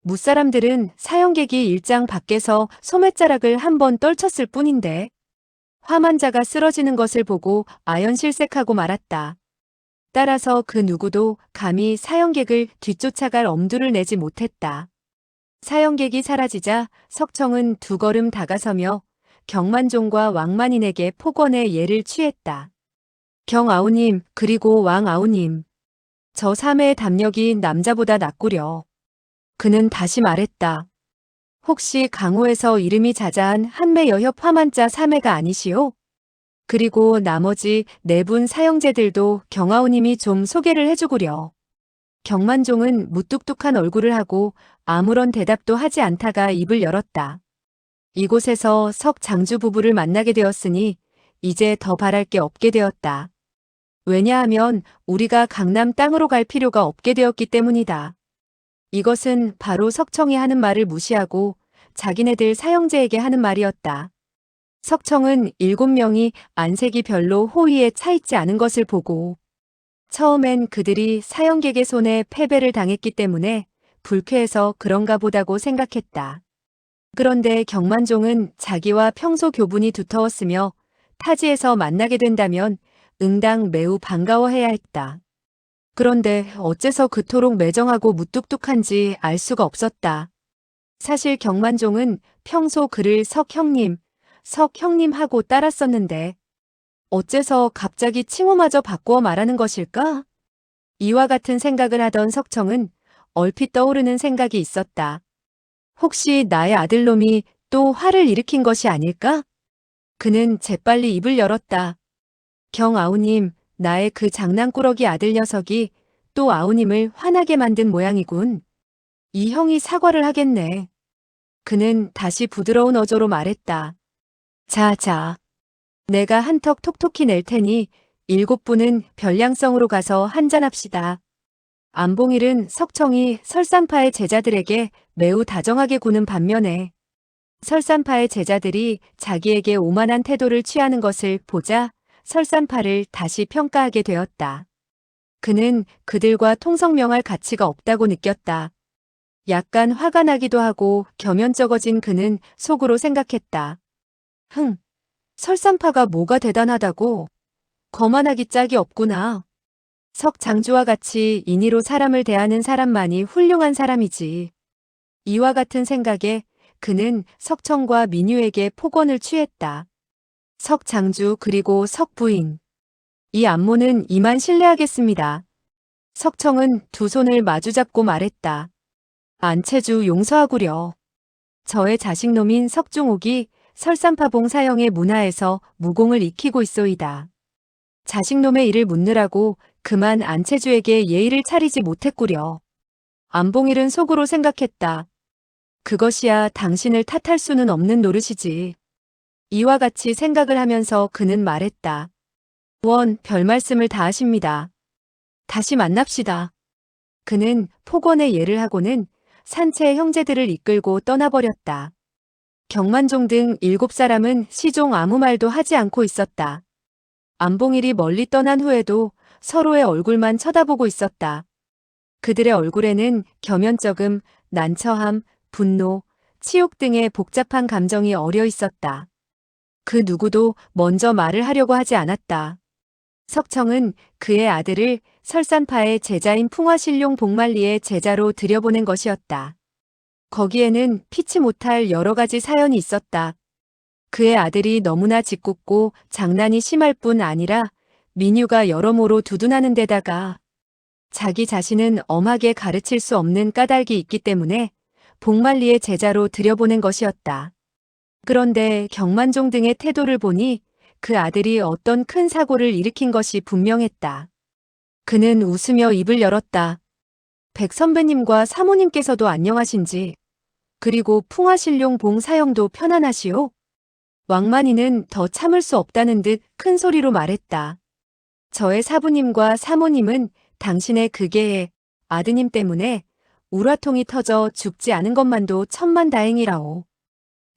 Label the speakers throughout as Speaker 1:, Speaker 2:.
Speaker 1: 무사람들은 사형객이 일장 밖에서 소매자락을 한 번 떨쳤을 뿐인데 화만자가 쓰러지는 것을 보고 아연실색하고 말았다. 따라서 그 누구도 감히 사형객을 뒤쫓아갈 엄두를 내지 못했다. 사형객이 사라지자 석청은 두 걸음 다가서며 경만종과 왕만인에게 폭언의 예를 취했다. 경아우님 그리고 왕아우님. 저 사매의 담력이 남자보다 낫구려. 그는 다시 말했다. 혹시 강호에서 이름이 자자한 한매 여협 화만자 사매가 아니시오? 그리고 나머지 네 분 사형제들도 경아우님이 좀 소개를 해주구려. 경만종은 무뚝뚝한 얼굴을 하고 아무런 대답도 하지 않다가 입을 열었다. 이곳에서 석 장주 부부를 만나게 되었으니 이제 더 바랄 게 없게 되었다. 왜냐하면 우리가 강남 땅으로 갈 필요가 없게 되었기 때문이다. 이것은 바로 석청이 하는 말을 무시하고 자기네들 사형제에게 하는 말이었다. 석청은 7명이 안색이 별로 호의에 차있지 않은 것을 보고 처음엔 그들이 사형객의 손에 패배를 당했기 때문에 불쾌해서 그런가 보다고 생각했다. 그런데 경만종은 자기와 평소 교분이 두터웠으며 타지에서 만나게 된다면 응당 매우 반가워해야 했다. 그런데 어째서 그토록 매정하고 무뚝뚝한지 알 수가 없었다. 사실 경만종은 평소 그를 석형님 하고 따랐었는데 어째서 갑자기 칭호마저 바꾸어 말하는 것일까? 이와 같은 생각을 하던 석청은 얼핏 떠오르는 생각이 있었다. 혹시 나의 아들놈이 또 화를 일으킨 것이 아닐까? 그는 재빨리 입을 열었다. 경아우님, 나의 그 장난꾸러기 아들 녀석이 또 아우님을 화나게 만든 모양이군. 이 형이 사과를 하겠네. 그는 다시 부드러운 어조로 말했다. 자. 내가 한턱 톡톡히 낼 테니 7분은 별량성으로 가서 한잔합시다. 안봉일은 석청이 설산파의 제자들에게 매우 다정하게 구는 반면에 설산파의 제자들이 자기에게 오만한 태도를 취하는 것을 보자 설산파를 다시 평가하게 되었다. 그는 그들과 통성명할 가치가 없다고 느꼈다. 약간 화가 나기도 하고 겸연쩍어진 그는 속으로 생각했다. 설산파가 뭐가 대단하다고? 거만하기 짝이 없구나. 석장주와 같이 인의로 사람을 대하는 사람만이 훌륭한 사람이지. 이와 같은 생각에 그는 석청과 민유에게 폭언을 취했다. 석장주 그리고 석부인. 이 안모는 이만 실례하겠습니다. 석청은 두 손을 마주잡고 말했다. 안채주 용서하구려. 저의 자식놈인 석중옥이 설산파봉 사형의 문화에서 무공을 익히고 있소이다. 자식놈의 일을 묻느라고 그만 안채주에게 예의를 차리지 못했구려. 안봉일은 속으로 생각했다. 그것이야 당신을 탓할 수는 없는 노릇이지. 이와 같이 생각을 하면서 그는 말했다. 별 말씀을 다 하십니다. 다시 만납시다. 그는 폭언의 예를 하고는 산채의 형제들을 이끌고 떠나버렸다. 경만종 등 7사람은 시종 아무 말도 하지 않고 있었다. 안봉일이 멀리 떠난 후에도 서로의 얼굴만 쳐다보고 있었다. 그들의 얼굴에는 겸연쩍음, 난처함, 분노, 치욕 등의 복잡한 감정이 어려 있었다. 그 누구도 먼저 말을 하려고 하지 않았다. 석청은 그의 아들을 설산파의 제자인 풍화신룡 복만리의 제자로 들여보낸 것이었다. 거기에는 피치 못할 여러 가지 사연이 있었다. 그의 아들이 너무나 짓궂고 장난이 심할 뿐 아니라 민유가 여러모로 두둔하는 데다가 자기 자신은 엄하게 가르칠 수 없는 까닭이 있기 때문에 복만리의 제자로 들여보낸 것이었다. 그런데 경만종 등의 태도를 보니 그 아들이 어떤 큰 사고를 일으킨 것이 분명했다. 그는 웃으며 입을 열었다. 백 선배님과 사모님께서도 안녕하신지, 그리고 풍화신룡 봉 사형도 편안하시오? 왕만이는 더 참을 수 없다는 듯 큰 소리로 말했다. 저의 사부님과 사모님은 당신의 그게의 아드님 때문에 우라통이 터져 죽지 않은 것만도 천만다행이라오.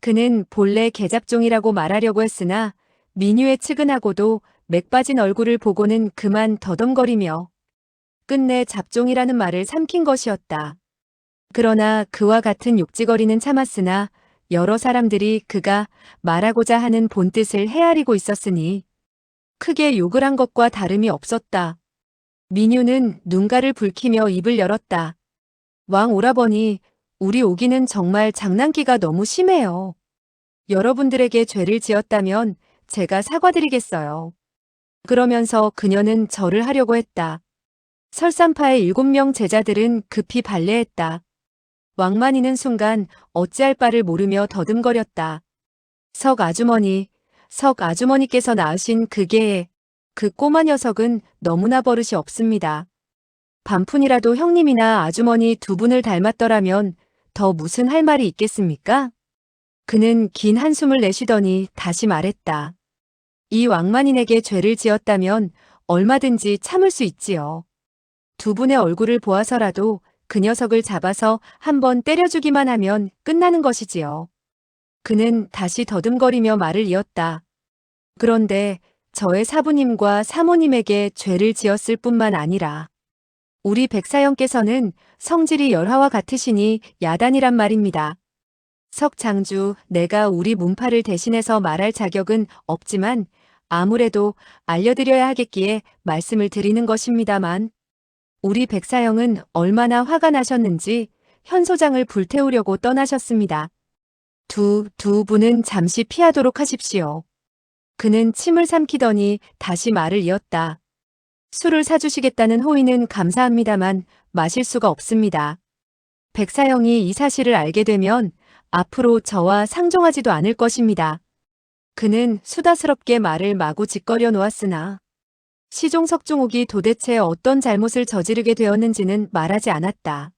Speaker 1: 그는 본래 계잡종이라고 말하려고 했으나 민유의 측은하고도 맥 빠진 얼굴을 보고는 그만 더듬거리며 끝내 잡종이라는 말을 삼킨 것이었다. 그러나 그와 같은 욕지거리는 참았으나 여러 사람들이 그가 말하고자 하는 본뜻을 헤아리고 있었으니 크게 욕을 한 것과 다름이 없었다. 민유는 눈가를 붉히며 입을 열었다. 왕 오라버니, 우리 오기는 정말 장난기가 너무 심해요. 여러분들에게 죄를 지었다면 제가 사과드리겠어요. 그러면서 그녀는 절을 하려고 했다. 설산파의 7명 제자들은 급히 발례했다. 왕만이는 순간 어찌할 바를 모르며 더듬거렸다. 석 아주머니께서 낳으신 그 꼬마 녀석은 너무나 버릇이 없습니다. 반푼이라도 형님이나 아주머니 두 분을 닮았더라면 더 무슨 할 말이 있겠습니까? 그는 긴 한숨을 내쉬더니 다시 말했다. 이 왕만인에게 죄를 지었다면 얼마든지 참을 수 있지요. 두 분의 얼굴을 보아서라도 그 녀석을 잡아서 한번 때려주기만 하면 끝나는 것이지요. 그는 다시 더듬거리며 말을 이었다. 그런데 저의 사부님과 사모님에게 죄를 지었을 뿐만 아니라 우리 백사형께서는 성질이 열화와 같으시니 야단이란 말입니다. 석장주, 내가 우리 문파를 대신해서 말할 자격은 없지만 아무래도 알려드려야 하겠기에 말씀을 드리는 것입니다만 우리 백사형은 얼마나 화가 나셨는지 현소장을 불태우려고 떠나셨습니다. 두 분은 잠시 피하도록 하십시오. 그는 침을 삼키더니 다시 말을 이었다. 술을 사주시겠다는 호의는 감사합니다만 마실 수가 없습니다. 백사형이 이 사실을 알게 되면 앞으로 저와 상종하지도 않을 것입니다. 그는 수다스럽게 말을 마구 짓거려 놓았으나 시종 석종옥이 도대체 어떤 잘못을 저지르게 되었는지는 말하지 않았다.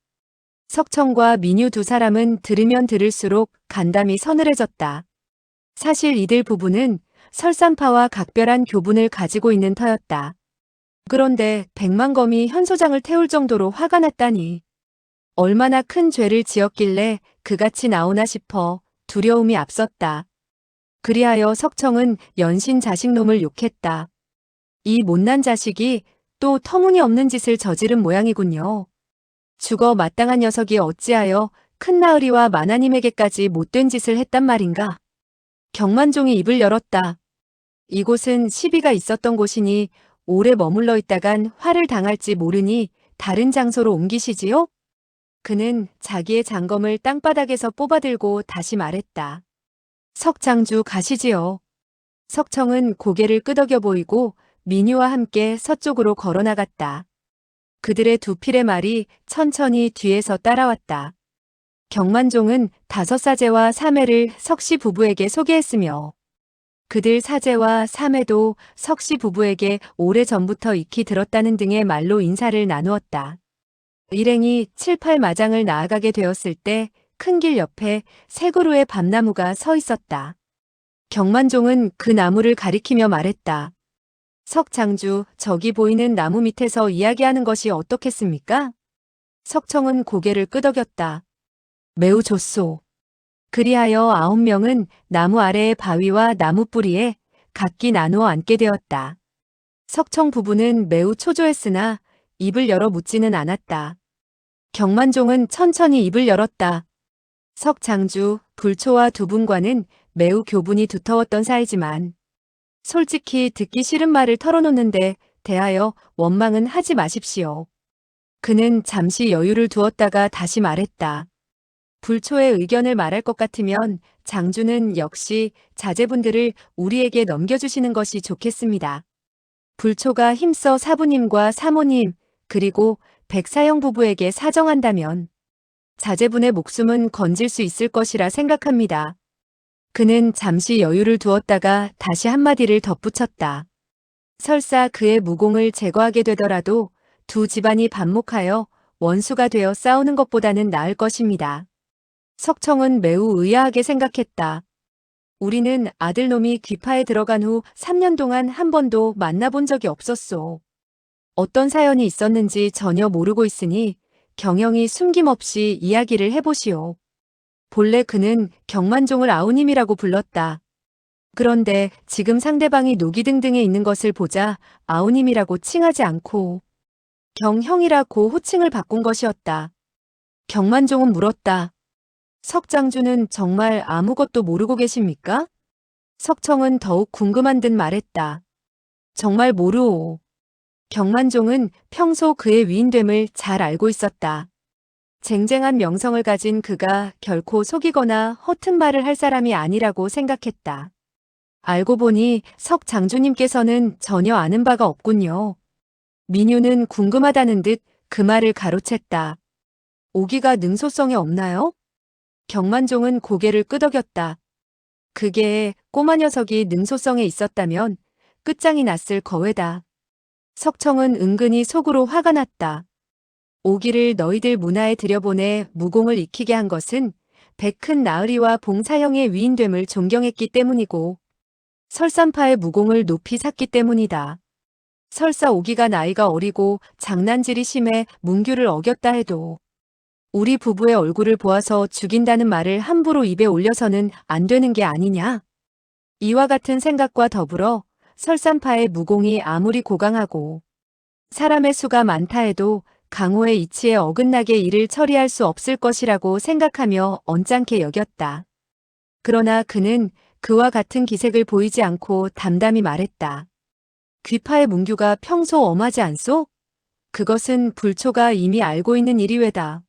Speaker 1: 석청과 민유 두 사람은 들으면 들을수록 간담이 서늘해졌다. 사실 이들 부부는 설산파와 각별한 교분을 가지고 있는 터였다. 그런데 백만검이 현소장을 태울 정도로 화가 났다니 얼마나 큰 죄를 지었길래 그같이 나오나 싶어 두려움이 앞섰다. 그리하여 석청은 연신 자식놈을 욕했다. 이 못난 자식이 또 터무니없는 짓을 저지른 모양이군요. 죽어 마땅한 녀석이 어찌하여 큰나으리와 마나님에게까지 못된 짓을 했단 말인가. 경만종이 입을 열었다. 이곳은 시비가 있었던 곳이니 오래 머물러 있다간 화를 당할지 모르니 다른 장소로 옮기시지요? 그는 자기의 장검을 땅바닥에서 뽑아들고 다시 말했다. 석장주 가시지요. 석청은 고개를 끄덕여 보이고 민유와 함께 서쪽으로 걸어나갔다. 그들의 두 필의 말이 천천히 뒤에서 따라왔다. 경만종은 5사제와 3회를 석씨 부부에게 소개했으며 그들 사제와 3회도 석씨 부부에게 오래전부터 익히 들었다는 등의 말로 인사를 나누었다. 일행이 7, 8마장을 나아가게 되었을 때 큰 길 옆에 세 그루의 밤나무가 서 있었다. 경만종은 그 나무를 가리키며 말했다. 석장주, 저기 보이는 나무 밑에서 이야기하는 것이 어떻겠습니까? 석청은 고개를 끄덕였다. 매우 좋소. 그리하여 9명은 나무 아래의 바위와 나무 뿌리에 각기 나누어 앉게 되었다. 석청 부부는 매우 초조했으나 입을 열어 묻지는 않았다. 경만종은 천천히 입을 열었다. 석장주, 불초와 두 분과는 매우 교분이 두터웠던 사이지만 솔직히 듣기 싫은 말을 털어놓는데 대하여 원망은 하지 마십시오. 그는 잠시 여유를 두었다가 다시 말했다. 불초의 의견을 말할 것 같으면 장주는 역시 자제분들을 우리에게 넘겨주시는 것이 좋겠습니다. 불초가 힘써 사부님과 사모님 그리고 백사형 부부에게 사정한다면 자제분의 목숨은 건질 수 있을 것이라 생각합니다. 그는 잠시 여유를 두었다가 다시 한마디를 덧붙였다. 설사 그의 무공을 제거하게 되더라도 두 집안이 반목하여 원수가 되어 싸우는 것보다는 나을 것입니다. 석청은 매우 의아하게 생각했다. 우리는 아들놈이 귀파에 들어간 후 3년 동안 한 번도 만나본 적이 없었소. 어떤 사연이 있었는지 전혀 모르고 있으니 경영이 숨김없이 이야기를 해보시오. 본래 그는 경만종을 아우님이라고 불렀다. 그런데 지금 상대방이 노기등등에 있는 것을 보자 아우님이라고 칭하지 않고 경형이라고 호칭을 바꾼 것이었다. 경만종은 물었다. 석장주는 정말 아무것도 모르고 계십니까? 석청은 더욱 궁금한 듯 말했다. 정말 모르오. 경만종은 평소 그의 위인됨을 잘 알고 있었다. 쟁쟁한 명성을 가진 그가 결코 속이거나 허튼 말을 할 사람이 아니라고 생각했다. 알고 보니 석 장주님께서는 전혀 아는 바가 없군요. 민유는 궁금하다는 듯 그 말을 가로챘다. 오기가 능소성에 없나요? 경만종은 고개를 끄덕였다. 그게 꼬마 녀석이 능소성에 있었다면 끝장이 났을 거외다. 석청은 은근히 속으로 화가 났다. 오기를 너희들 문화에 들여보내 무공을 익히게 한 것은 백큰 나으리와 봉사형의 위인됨을 존경했기 때문이고 설산파의 무공을 높이 샀기 때문이다. 설사 오기가 나이가 어리고 장난질이 심해 문규를 어겼다 해도 우리 부부의 얼굴을 보아서 죽인다는 말을 함부로 입에 올려서는 안 되는 게 아니냐. 이와 같은 생각과 더불어 설산파의 무공이 아무리 고강하고 사람의 수가 많다 해도 강호의 이치에 어긋나게 일을 처리할 수 없을 것이라고 생각하며 언짢게 여겼다. 그러나 그는 그와 같은 기색을 보이지 않고 담담히 말했다. 귀파의 문규가 평소 엄하지 않소? 그것은 불초가 이미 알고 있는 일이외다.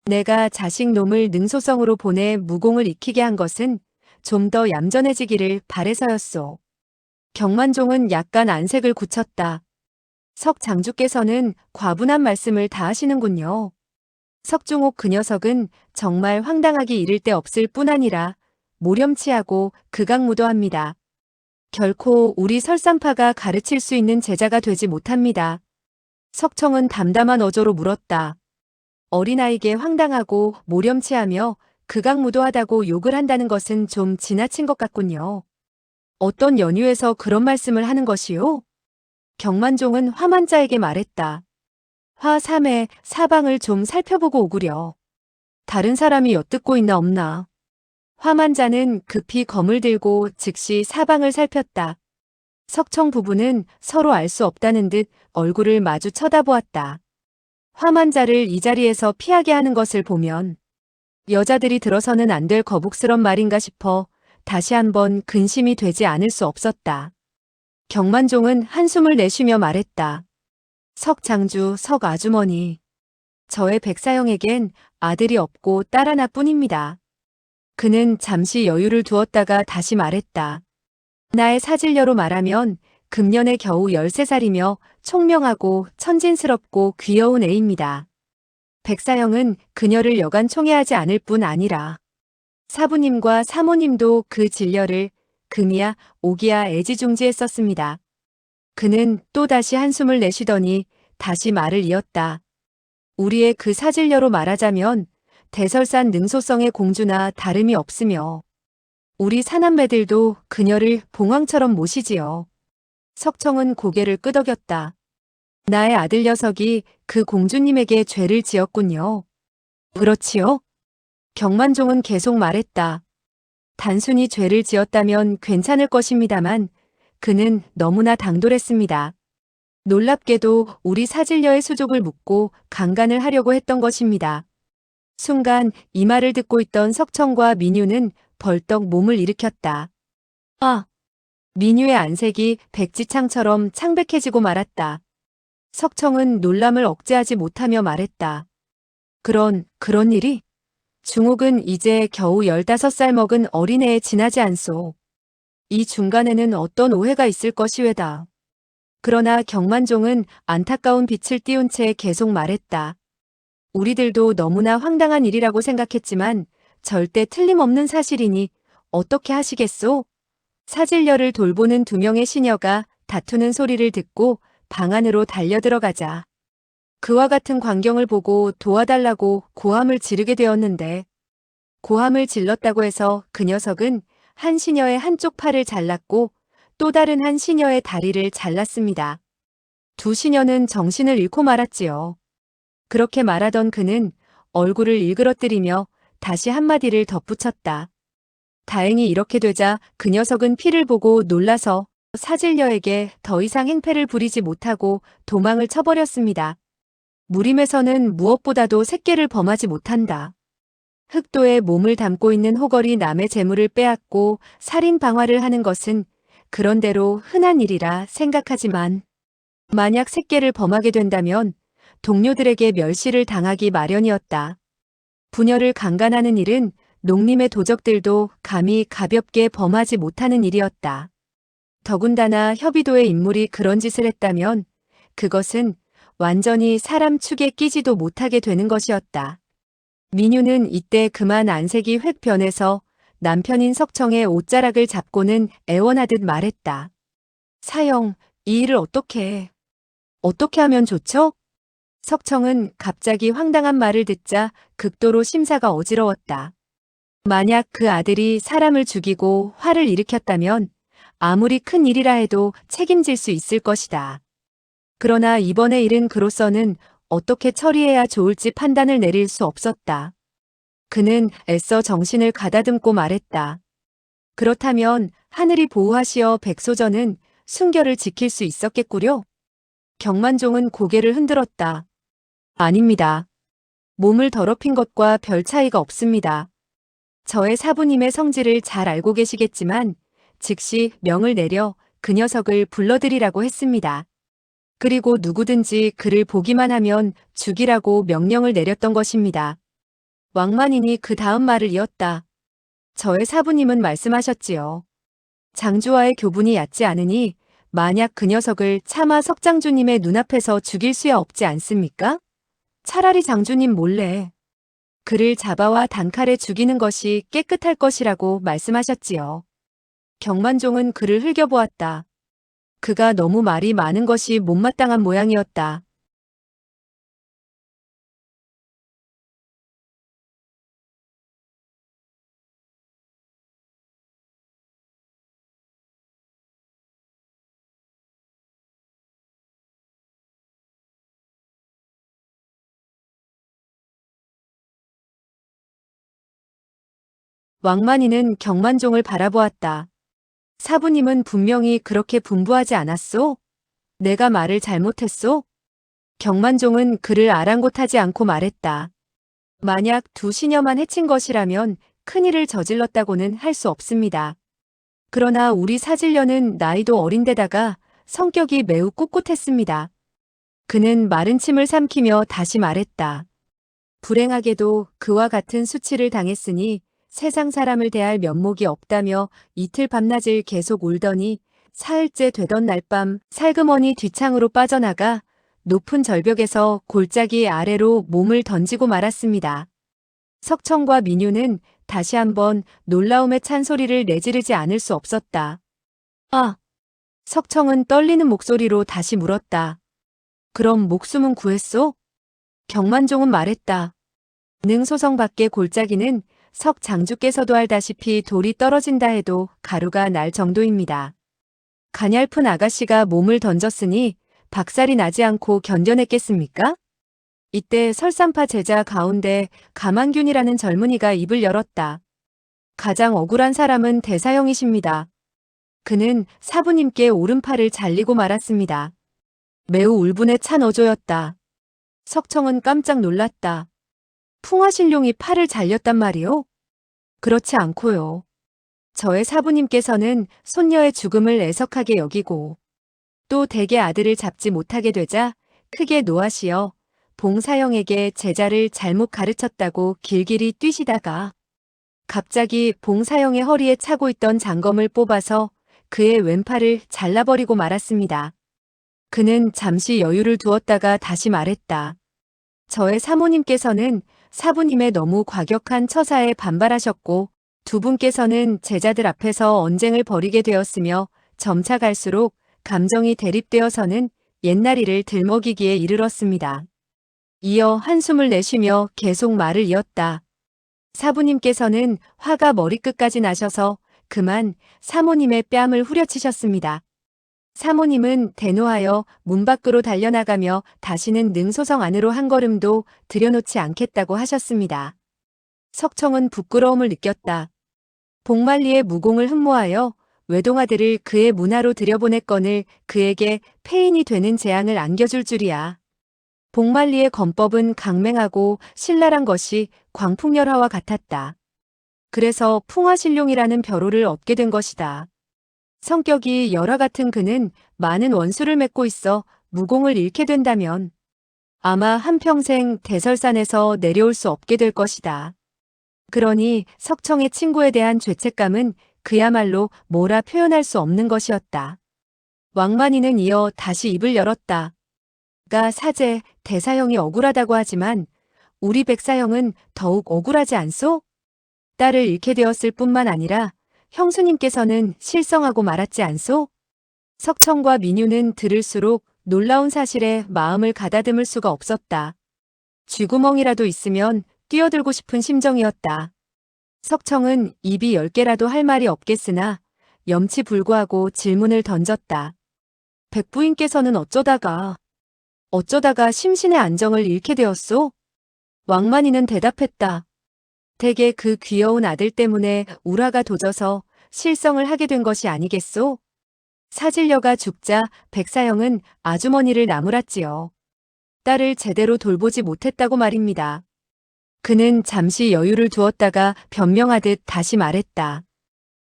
Speaker 1: 내가 자식 놈을 능소성으로 보내 무공을 익히게 한 것은 좀 더 얌전해지기를 바래서였소. 경만종은 약간 안색을 굳혔다. 석 장주께서는 과분한 말씀을 다 하시는군요. 석중옥 그 녀석은 정말 황당하기 이를 데 없을 뿐 아니라 모렴치하고 극악무도합니다. 결코 우리 설산파가 가르칠 수 있는 제자가 되지 못합니다. 석청은 담담한 어조로 물었다. 어린아이에게 황당하고 모렴치하며 극악무도하다고 욕을 한다는 것은 좀 지나친 것 같군요. 어떤 연유에서 그런 말씀을 하는 것이요? 경만종은 화만자에게 말했다. 화 3회 사방을 좀 살펴보고 오구려. 다른 사람이 엿듣고 있나 없나. 화만자는 급히 검을 들고 즉시 사방을 살폈다. 석청 부부는 서로 알 수 없다는 듯 얼굴을 마주 쳐다보았다. 화만자를 이 자리에서 피하게 하는 것을 보면 여자들이 들어서는 안 될 거북스런 말인가 싶어 다시 한번 근심이 되지 않을 수 없었다. 경만종은 한숨을 내쉬며 말했다. 석 장주, 석 아주머니. 저의 백사형에겐 아들이 없고 딸 하나뿐입니다. 그는 잠시 여유를 두었다가 다시 말했다. 나의 사질녀로 말하면 금년에 겨우 13살이며 총명하고 천진스럽고 귀여운 애입니다. 백사형은 그녀를 여간 총애하지 않을 뿐 아니라 사부님과 사모님도 그 진려를 금이야 오기야 애지중지했었습니다. 그는 또 다시 한숨을 내쉬더니 다시 말을 이었다. 우리의 그 사질녀로 말하자면 대설산 능소성의 공주나 다름이 없으며 우리 사남매들도 그녀를 봉황처럼 모시지요. 석청은 고개를 끄덕였다. 나의 아들 녀석이 그 공주님에게 죄를 지었군요. 그렇지요? 경만종은 계속 말했다. 단순히 죄를 지었다면 괜찮을 것입니다만 그는 너무나 당돌했습니다. 놀랍게도 우리 사질녀의 수족을 묻고 강간을 하려고 했던 것입니다. 순간 이 말을 듣고 있던 석청과 민유는 벌떡 몸을 일으켰다. 아! 민유의 안색이 백지창처럼 창백해지고 말았다. 석청은 놀람을 억제하지 못하며 말했다. 그런 일이? 중옥은 이제 겨우 15살 먹은 어린애에 지나지 않소. 이 중간에는 어떤 오해가 있을 것이외다. 그러나 경만종은 안타까운 빛을 띄운 채 계속 말했다. 우리들도 너무나 황당한 일이라고 생각했지만 절대 틀림없는 사실이니 어떻게 하시겠소? 사질녀를 돌보는 2명의 시녀가 다투는 소리를 듣고 방 안으로 달려들어가자. 그와 같은 광경을 보고 도와달라고 고함을 지르게 되었는데 고함을 질렀다고 해서 그 녀석은 한 시녀의 한쪽 팔을 잘랐고 또 다른 한 시녀의 다리를 잘랐습니다. 2 시녀는 정신을 잃고 말았지요. 그렇게 말하던 그는 얼굴을 일그러뜨리며 다시 한마디를 덧붙였다. 다행히 이렇게 되자 그 녀석은 피를 보고 놀라서 사질녀에게 더 이상 행패를 부리지 못하고 도망을 쳐버렸습니다. 무림에서는 무엇보다도 색계를 범하지 못한다. 흑도에 몸을 담고 있는 호걸이 남의 재물을 빼앗고 살인 방화를 하는 것은 그런대로 흔한 일이라 생각하지만 만약 색계를 범하게 된다면 동료들에게 멸시를 당하기 마련이었다. 부녀를 강간하는 일은 농림의 도적들도 감히 가볍게 범하지 못하는 일이었다. 더군다나 협의도의 인물이 그런 짓을 했다면 그것은 완전히 사람 축에 끼지도 못하게 되는 것이었다. 민유는 이때 그만 안색이 획 변해서 남편인 석청의 옷자락을 잡고는 애원하듯 말했다. 사형, 이 일을 어떻게 하면 좋죠? 석청은 갑자기 황당한 말을 듣자 극도로 심사가 어지러웠다. 만약 그 아들이 사람을 죽이고 화를 일으켰다면 아무리 큰 일이라 해도 책임질 수 있을 것이다. 그러나 이번의 일은 그로서는 어떻게 처리해야 좋을지 판단을 내릴 수 없었다. 그는 애써 정신을 가다듬고 말했다. 그렇다면 하늘이 보호하시어 백소전은 순결을 지킬 수 있었겠구려? 경만종은 고개를 흔들었다. 아닙니다. 몸을 더럽힌 것과 별 차이가 없습니다. 저의 사부님의 성질을 잘 알고 계시겠지만 즉시 명을 내려 그 녀석을 불러들이라고 했습니다. 그리고 누구든지 그를 보기만 하면 죽이라고 명령을 내렸던 것입니다. 왕만인이 그 다음 말을 이었다. 저의 사부님은 말씀하셨지요. 장주와의 교분이 얕지 않으니 만약 그 녀석을 차마 석장주님의 눈앞에서 죽일 수야 없지 않습니까? 차라리 장주님 몰래 그를 잡아와 단칼에 죽이는 것이 깨끗할 것이라고 말씀하셨지요. 경만종은 그를 흘겨보았다. 그가 너무 말이 많은 것이 못마땅한 모양이었다. 왕만이는 경만종을 바라보았다. 사부님은 분명히 그렇게 분부하지 않았소? 내가 말을 잘못했소? 경만종은 그를 아랑곳하지 않고 말했다. 만약 두 시녀만 해친 것이라면 큰일을 저질렀다고는 할 수 없습니다. 그러나 우리 사질녀는 나이도 어린데다가 성격이 매우 꿋꿋했습니다. 그는 마른 침을 삼키며 다시 말했다. 불행하게도 그와 같은 수치를 당했으니 세상 사람을 대할 면목이 없다며 이틀 밤낮을 계속 울더니 사흘째 되던 날밤 살그머니 뒤창으로 빠져나가 높은 절벽에서 골짜기 아래로 몸을 던지고 말았습니다. 석청과 민유는 다시 한번 놀라움에 찬 소리를 내지르지 않을 수 없었다. 아! 석청은 떨리는 목소리로 다시 물었다. 그럼 목숨은 구했소? 경만종은 말했다. 능소성 밖의 골짜기는 석 장주께서도 알다시피 돌이 떨어진다 해도 가루가 날 정도입니다. 가냘픈 아가씨가 몸을 던졌으니 박살이 나지 않고 견뎌냈겠습니까? 이때 설산파 제자 가운데 가만균이라는 젊은이가 입을 열었다. 가장 억울한 사람은 대사형이십니다. 그는 사부님께 오른팔을 잘리고 말았습니다. 매우 울분에 찬 어조였다. 석청은 깜짝 놀랐다. 풍화신룡이 팔을 잘렸단 말이오? 그렇지 않고요. 저의 사부님께서는 손녀의 죽음을 애석하게 여기고 또 대개 아들을 잡지 못하게 되자 크게 노하시어 봉사형에게 제자를 잘못 가르쳤다고 길길이 뛰시다가 갑자기 봉사형의 허리에 차고 있던 장검을 뽑아서 그의 왼팔을 잘라버리고 말았습니다. 그는 잠시 여유를 두었다가 다시 말했다. 저의 사모님께서는 사부님의 너무 과격한 처사에 반발하셨고 두 분께서는 제자들 앞에서 언쟁을 벌이게 되었으며 점차 갈수록 감정이 대립되어서는 옛날 일을 들먹이기에 이르렀습니다. 이어 한숨을 내쉬며 계속 말을 이었다. 사부님께서는 화가 머리끝까지 나셔서 그만 사모님의 뺨을 후려치셨습니다. 사모님은 대노하여 문 밖으로 달려나가며 다시는 능소성 안으로 한 걸음도 들여놓지 않겠다고 하셨습니다. 석청은 부끄러움을 느꼈다. 복만리의 무공을 흠모하여 외동아들을 그의 문화로 들여보냈건을 그에게 폐인이 되는 재앙을 안겨줄 줄이야. 복만리의 건법은 강맹하고 신랄한 것이 광풍열화와 같았다. 그래서 풍화신룡이라는 벼로를 얻게 된 것이다. 성격이 열화 같은 그는 많은 원수를 맺고 있어 무공을 잃게 된다면 아마 한평생 대설산에서 내려올 수 없게 될 것이다. 그러니 석청의 친구에 대한 죄책감은 그야말로 뭐라 표현할 수 없는 것이었다. 왕만이는 이어 다시 입을 열었다. 가 사제, 대사형이 억울하다고 하지만 우리 백사형은 더욱 억울하지 않소? 딸을 잃게 되었을 뿐만 아니라 형수님께서는 실성하고 말았지 않소? 석청과 민유는 들을수록 놀라운 사실에 마음을 가다듬을 수가 없었다. 쥐구멍이라도 있으면 뛰어들고 싶은 심정이었다. 석청은 입이 10개라도 할 말이 없겠으나 염치불구하고 질문을 던졌다. 백부인께서는 어쩌다가 심신의 안정을 잃게 되었소? 왕만이는 대답했다. 대개 그 귀여운 아들 때문에 우라가 도져서 실성을 하게 된 것이 아니겠소? 사질녀가 죽자 백사형은 아주머니를 나무랐지요. 딸을 제대로 돌보지 못했다고 말입니다. 그는 잠시 여유를 두었다가 변명하듯 다시 말했다.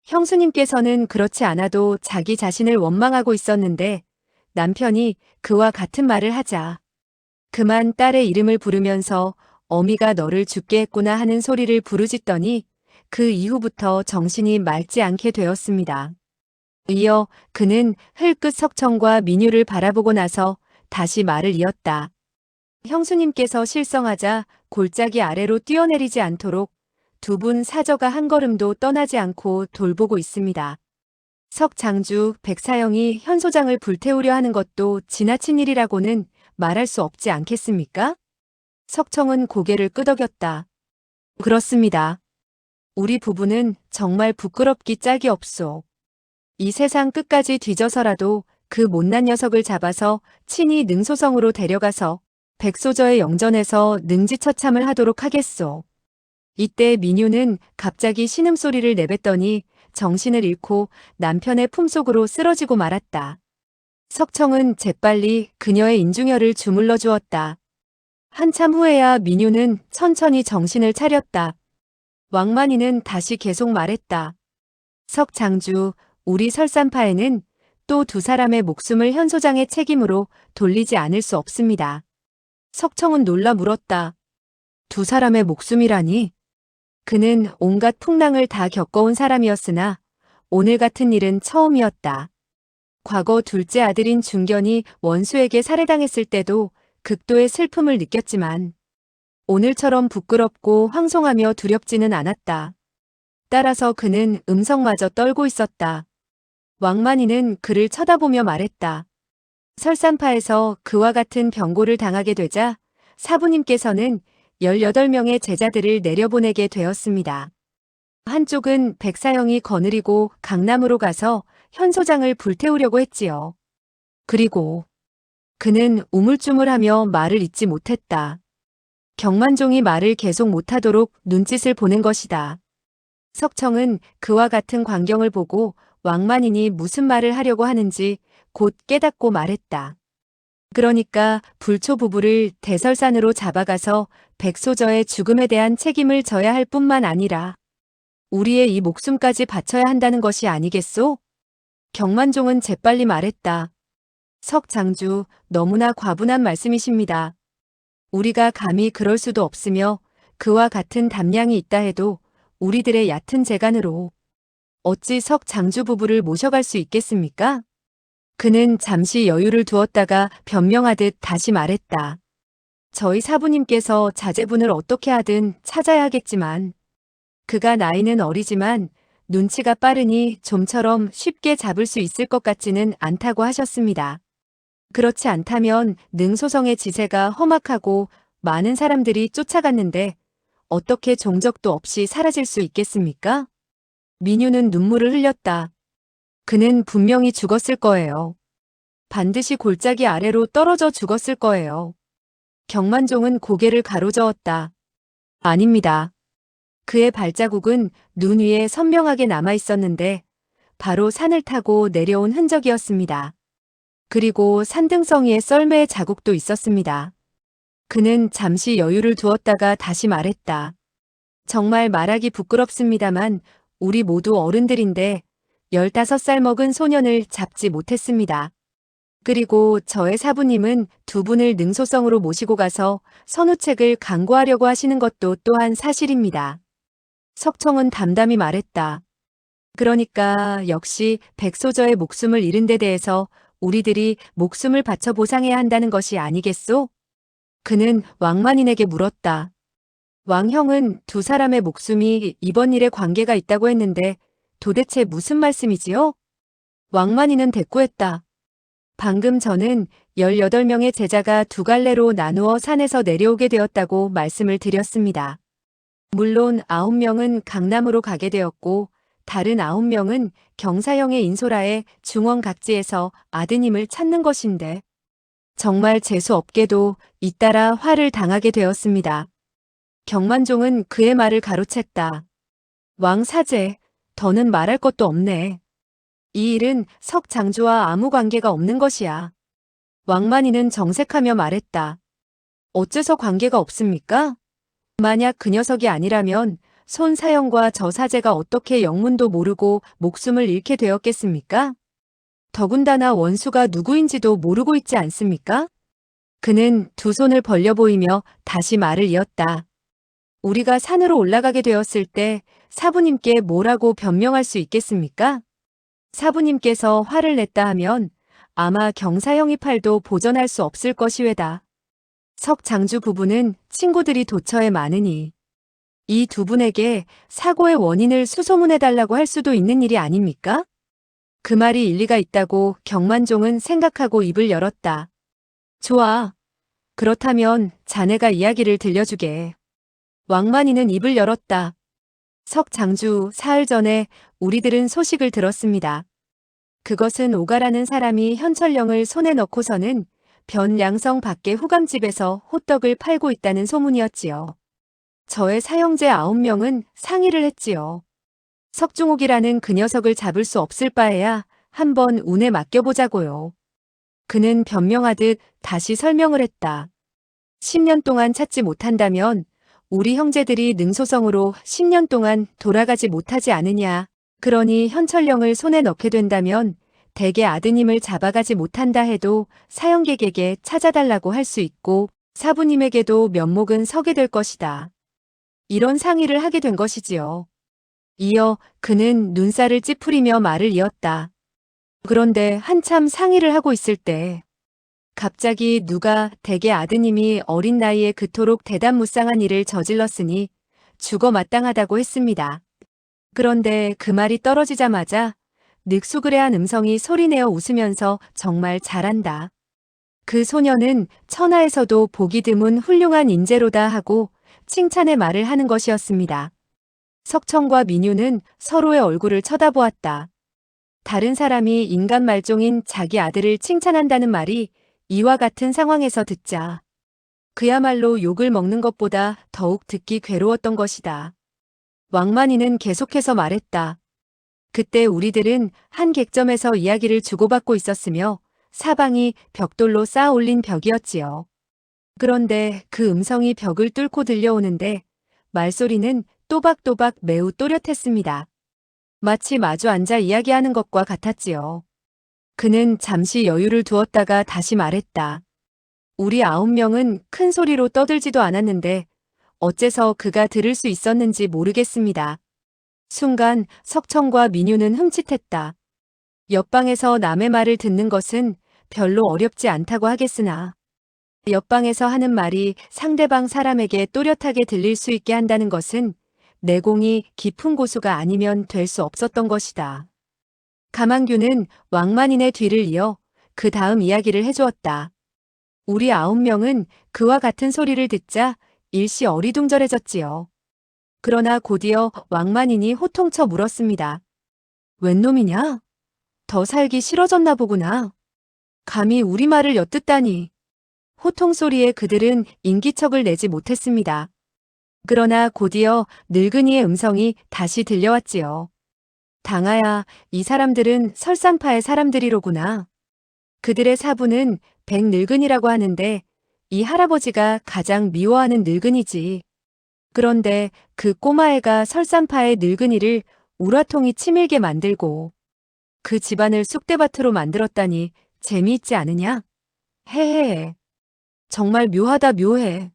Speaker 1: 형수님께서는 그렇지 않아도 자기 자신을 원망하고 있었는데 남편이 그와 같은 말을 하자 그만 딸의 이름을 부르면서 어미가 너를 죽게 했구나 하는 소리를 부르짖더니 그 이후부터 정신이 맑지 않게 되었습니다. 이어 그는 흘끗 석청과 민유를 바라보고 나서 다시 말을 이었다. 형수님께서 실성하자 골짜기 아래로 뛰어내리지 않도록 두 분 사저가 한 걸음도 떠나지 않고 돌보고 있습니다. 석장주, 백사형이 현소장을 불태우려 하는 것도 지나친 일이라고는 말할 수 없지 않겠습니까? 석청은 고개를 끄덕였다. 그렇습니다. 우리 부부는 정말 부끄럽기 짝이 없소. 이 세상 끝까지 뒤져서라도 그 못난 녀석을 잡아서 친히 능소성으로 데려가서 백소저의 영전에서 능지처참을 하도록 하겠소. 이때 민유는 갑자기 신음소리를 내뱉더니 정신을 잃고 남편의 품속으로 쓰러지고 말았다. 석청은 재빨리 그녀의 인중혈을 주물러 주었다. 한참 후에야 민유는 천천히 정신을 차렸다. 왕만이는 다시 계속 말했다. 석장주, 우리 설산파에는 또 두 사람의 목숨을 현소장의 책임으로 돌리지 않을 수 없습니다. 석청은 놀라 물었다. 두 사람의 목숨이라니? 그는 온갖 풍랑을 다 겪어온 사람이었으나 오늘 같은 일은 처음이었다. 과거 둘째 아들인 중견이 원수에게 살해당했을 때도 극도의 슬픔을 느꼈지만 오늘처럼 부끄럽고 황송하며 두렵지는 않았다. 따라서 그는 음성마저 떨고 있었다. 왕만이는 그를 쳐다보며 말했다. 설산파에서 그와 같은 병고를 당하게 되자 사부님께서는 18명의 제자들을 내려보내게 되었습니다. 한쪽은 백사형이 거느리고 강남으로 가서 현소장을 불태우려고 했지요. 그리고 그는 우물쭈물하며 말을 잇지 못했다. 경만종이 말을 계속 못하도록 눈짓을 보낸 것이다. 석청은 그와 같은 광경을 보고 왕만인이 무슨 말을 하려고 하는지 곧 깨닫고 말했다. 그러니까 불초 부부를 대설산으로 잡아가서 백소저의 죽음에 대한 책임을 져야 할 뿐만 아니라 우리의 이 목숨까지 바쳐야 한다는 것이 아니겠소? 경만종은 재빨리 말했다. 석장주, 너무나 과분한 말씀이십니다. 우리가 감히 그럴 수도 없으며 그와 같은 담량이 있다 해도 우리들의 얕은 재간으로 어찌 석장주 부부를 모셔갈 수 있겠습니까? 그는 잠시 여유를 두었다가 변명하듯 다시 말했다. 저희 사부님께서 자제분을 어떻게 하든 찾아야 하겠지만 그가 나이는 어리지만 눈치가 빠르니 좀처럼 쉽게 잡을 수 있을 것 같지는 않다고 하셨습니다. 그렇지 않다면 능소성의 지세가 험악하고 많은 사람들이 쫓아갔는데 어떻게 종적도 없이 사라질 수 있겠습니까? 민유는 눈물을 흘렸다. 그는 분명히 죽었을 거예요. 반드시 골짜기 아래로 떨어져 죽었을 거예요. 경만종은 고개를 가로저었다. 아닙니다. 그의 발자국은 눈 위에 선명하게 남아 있었는데 바로 산을 타고 내려온 흔적이었습니다. 그리고 산등성이의 썰매의 자국도 있었습니다. 그는 잠시 여유를 두었다가 다시 말했다. 정말 말하기 부끄럽습니다만 우리 모두 어른들인데 15살 먹은 소년을 잡지 못했습니다. 그리고 저의 사부님은 두 분을 능소성으로 모시고 가서 선우책을 강구하려고 하시는 것도 또한 사실입니다. 석청은 담담히 말했다. 그러니까 역시 백소저의 목숨을 잃은 데 대해서 우리들이 목숨을 바쳐 보상해야 한다는 것이 아니겠소? 그는 왕만인에게 물었다. 왕형은 두 사람의 목숨이 이번 일에 관계가 있다고 했는데 도대체 무슨 말씀이지요? 왕만인은 대꾸했다. 방금 저는 18명의 제자가 두 갈래로 나누어 산에서 내려오게 되었다고 말씀을 드렸습니다. 물론 9명은 강남으로 가게 되었고 다른 9명은 경사형의 인소라의 중원각지에서 아드님을 찾는 것인데 정말 재수없게도 잇따라 화를 당하게 되었습니다. 경만종은 그의 말을 가로챘다. 왕 사제, 더는 말할 것도 없네. 이 일은 석장주와 아무 관계가 없는 것이야. 왕만이는 정색하며 말했다. 어째서 관계가 없습니까? 만약 그 녀석이 아니라면 손사형과 저 사제가 어떻게 영문도 모르고 목숨을 잃게 되었겠습니까? 더군다나 원수가 누구인지도 모르고 있지 않습니까? 그는 두 손을 벌려 보이며 다시 말을 이었다. 우리가 산으로 올라가게 되었을 때 사부님께 뭐라고 변명할 수 있겠습니까? 사부님께서 화를 냈다 하면 아마 경사형의 팔도 보전할 수 없을 것이외다. 석장주 부부는 친구들이 도처에 많으니 이 두 분에게 사고의 원인을 수소문해달라고 할 수도 있는 일이 아닙니까? 그 말이 일리가 있다고 경만종은 생각하고 입을 열었다. 좋아. 그렇다면 자네가 이야기를 들려주게. 왕만이는 입을 열었다. 석장주 사흘 전에 우리들은 소식을 들었습니다. 그것은 오가라는 사람이 현철령을 손에 넣고서는 변량성 밖의 후감집에서 호떡을 팔고 있다는 소문이었지요. 저의 사형제 9명은 상의를 했지요. 석중옥이라는 그 녀석을 잡을 수 없을 바에야 한번 운에 맡겨보자고요. 그는 변명하듯 다시 설명을 했다. 10년 동안 찾지 못한다면 우리 형제들이 능소성으로 10년 동안 돌아가지 못하지 않으냐. 그러니 현철령을 손에 넣게 된다면 대개 아드님을 잡아가지 못한다 해도 사형객에게 찾아달라고 할 수 있고 사부님에게도 면목은 서게 될 것이다. 이런 상의를 하게 된 것이지요. 이어 그는 눈살을 찌푸리며 말을 이었다. 그런데 한참 상의를 하고 있을 때 갑자기 누가 대개 아드님이 어린 나이에 그토록 대단무쌍한 일을 저질렀으니 죽어 마땅하다고 했습니다. 그런데 그 말이 떨어지자마자 늑수그레한 음성이 소리내어 웃으면서 정말 잘한다. 그 소녀는 천하에서도 보기 드문 훌륭한 인재로다 하고 칭찬의 말을 하는 것이었습니다. 석청과 민유는 서로의 얼굴을 쳐다보았다. 다른 사람이 인간 말종인 자기 아들을 칭찬한다는 말이 이와 같은 상황에서 듣자 그야말로 욕을 먹는 것보다 더욱 듣기 괴로웠던 것이다. 왕만이는 계속해서 말했다. 그때 우리들은 한 객점에서 이야기를 주고받고 있었으며 사방이 벽돌로 쌓아 올린 벽이었지요. 그런데 그 음성이 벽을 뚫고 들려오는데 말소리는 또박또박 매우 또렷했습니다. 마치 마주 앉아 이야기하는 것과 같았지요. 그는 잠시 여유를 두었다가 다시 말했다. 우리 9명은 큰 소리로 떠들지도 않았는데 어째서 그가 들을 수 있었는지 모르겠습니다. 순간 석청과 민유는 흠칫했다. 옆방에서 남의 말을 듣는 것은 별로 어렵지 않다고 하겠으나 옆방에서 하는 말이 상대방 사람에게 또렷하게 들릴 수 있게 한다는 것은 내공이 깊은 고수가 아니면 될 수 없었던 것이다. 가만규는 왕만인의 뒤를 이어 그 다음 이야기를 해주었다. 우리 9명은 그와 같은 소리를 듣자 일시 어리둥절해졌지요. 그러나 곧이어 왕만인이 호통쳐 물었습니다. 웬 놈이냐? 더 살기 싫어졌나 보구나. 감히 우리 말을 엿듣다니. 호통 소리에 그들은 인기척을 내지 못했습니다. 그러나 곧이어 늙은이의 음성이 다시 들려왔지요. 당하야, 이 사람들은 설산파의 사람들이로구나. 그들의 사부는 백늙은이라고 하는데 이 할아버지가 가장 미워하는 늙은이지. 그런데 그 꼬마애가 설산파의 늙은이를 우라통이 치밀게 만들고 그 집안을 쑥대밭으로 만들었다니 재미있지 않으냐? 헤헤헤. 정말 묘하다 묘해.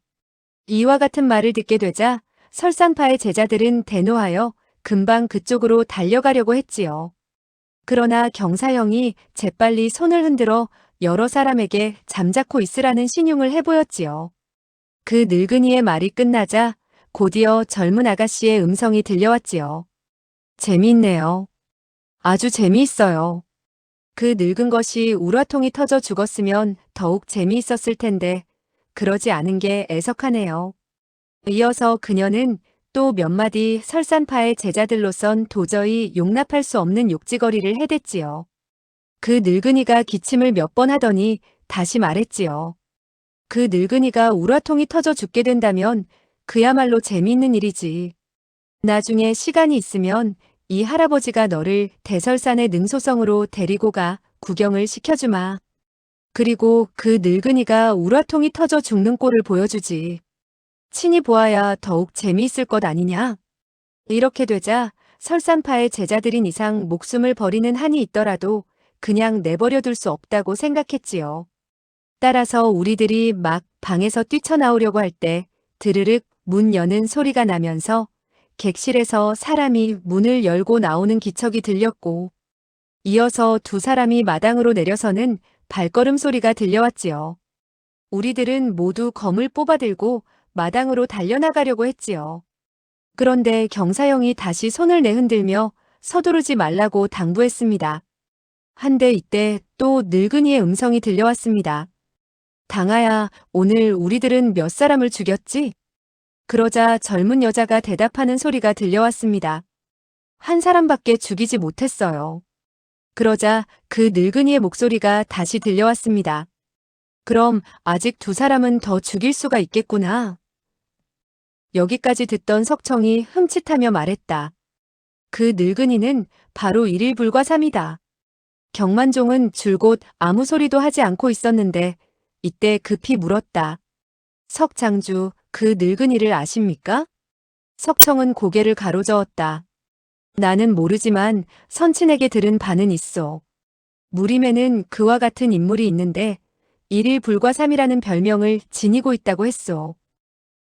Speaker 1: 이와 같은 말을 듣게 되자 설산파의 제자들은 대노하여 금방 그쪽으로 달려가려고 했지요. 그러나 경사형이 재빨리 손을 흔들어 여러 사람에게 잠자코 있으라는 신용을 해보였지요. 그 늙은이의 말이 끝나자 곧이어 젊은 아가씨의 음성이 들려왔지요. 재미있네요. 아주 재미있어요. 그 늙은 것이 우라통이 터져 죽었으면 더욱 재미있었을 텐데 그러지 않은 게 애석하네요. 이어서 그녀는 또 몇 마디 설산파의 제자들로선 도저히 용납할 수 없는 욕지거리를 해댔지요. 그 늙은이가 기침을 몇 번 하더니 다시 말했지요. 그 늙은이가 우라통이 터져 죽게 된다면 그야말로 재미있는 일이지. 나중에 시간이 있으면 이 할아버지가 너를 대설산의 능소성으로 데리고 가 구경을 시켜주마. 그리고 그 늙은이가 우라통이 터져 죽는 꼴을 보여주지. 친히 보아야 더욱 재미있을 것 아니냐? 이렇게 되자 설산파의 제자들인 이상 목숨을 버리는 한이 있더라도 그냥 내버려둘 수 없다고 생각했지요. 따라서 우리들이 막 방에서 뛰쳐나오려고 할 때 드르륵 문 여는 소리가 나면서 객실에서 사람이 문을 열고 나오는 기척이 들렸고 이어서 두 사람이 마당으로 내려서는 발걸음 소리가 들려왔지요. 우리들은 모두 검을 뽑아들고 마당으로 달려나가려고 했지요. 그런데 경사형이 다시 손을 내흔들며 서두르지 말라고 당부했습니다. 한데 이때 또 늙은이의 음성이 들려왔습니다. 당하야, 오늘 우리들은 몇 사람을 죽였지? 그러자 젊은 여자가 대답하는 소리가 들려왔습니다. 한 사람밖에 죽이지 못했어요. 그러자 그 늙은이의 목소리가 다시 들려왔습니다. 그럼 아직 두 사람은 더 죽일 수가 있겠구나. 여기까지 듣던 석청이 흠칫하며 말했다. 그 늙은이는 바로 일일불과삼이다. 경만종은 줄곧 아무 소리도 하지 않고 있었는데 이때 급히 물었다. 석장주, 그 늙은이를 아십니까? 석청은 고개를 가로저었다. 나는 모르지만 선친에게 들은 바는 있어. 무림에는 그와 같은 인물이 있는데 일일불과삼이라는 별명을 지니고 있다고 했소.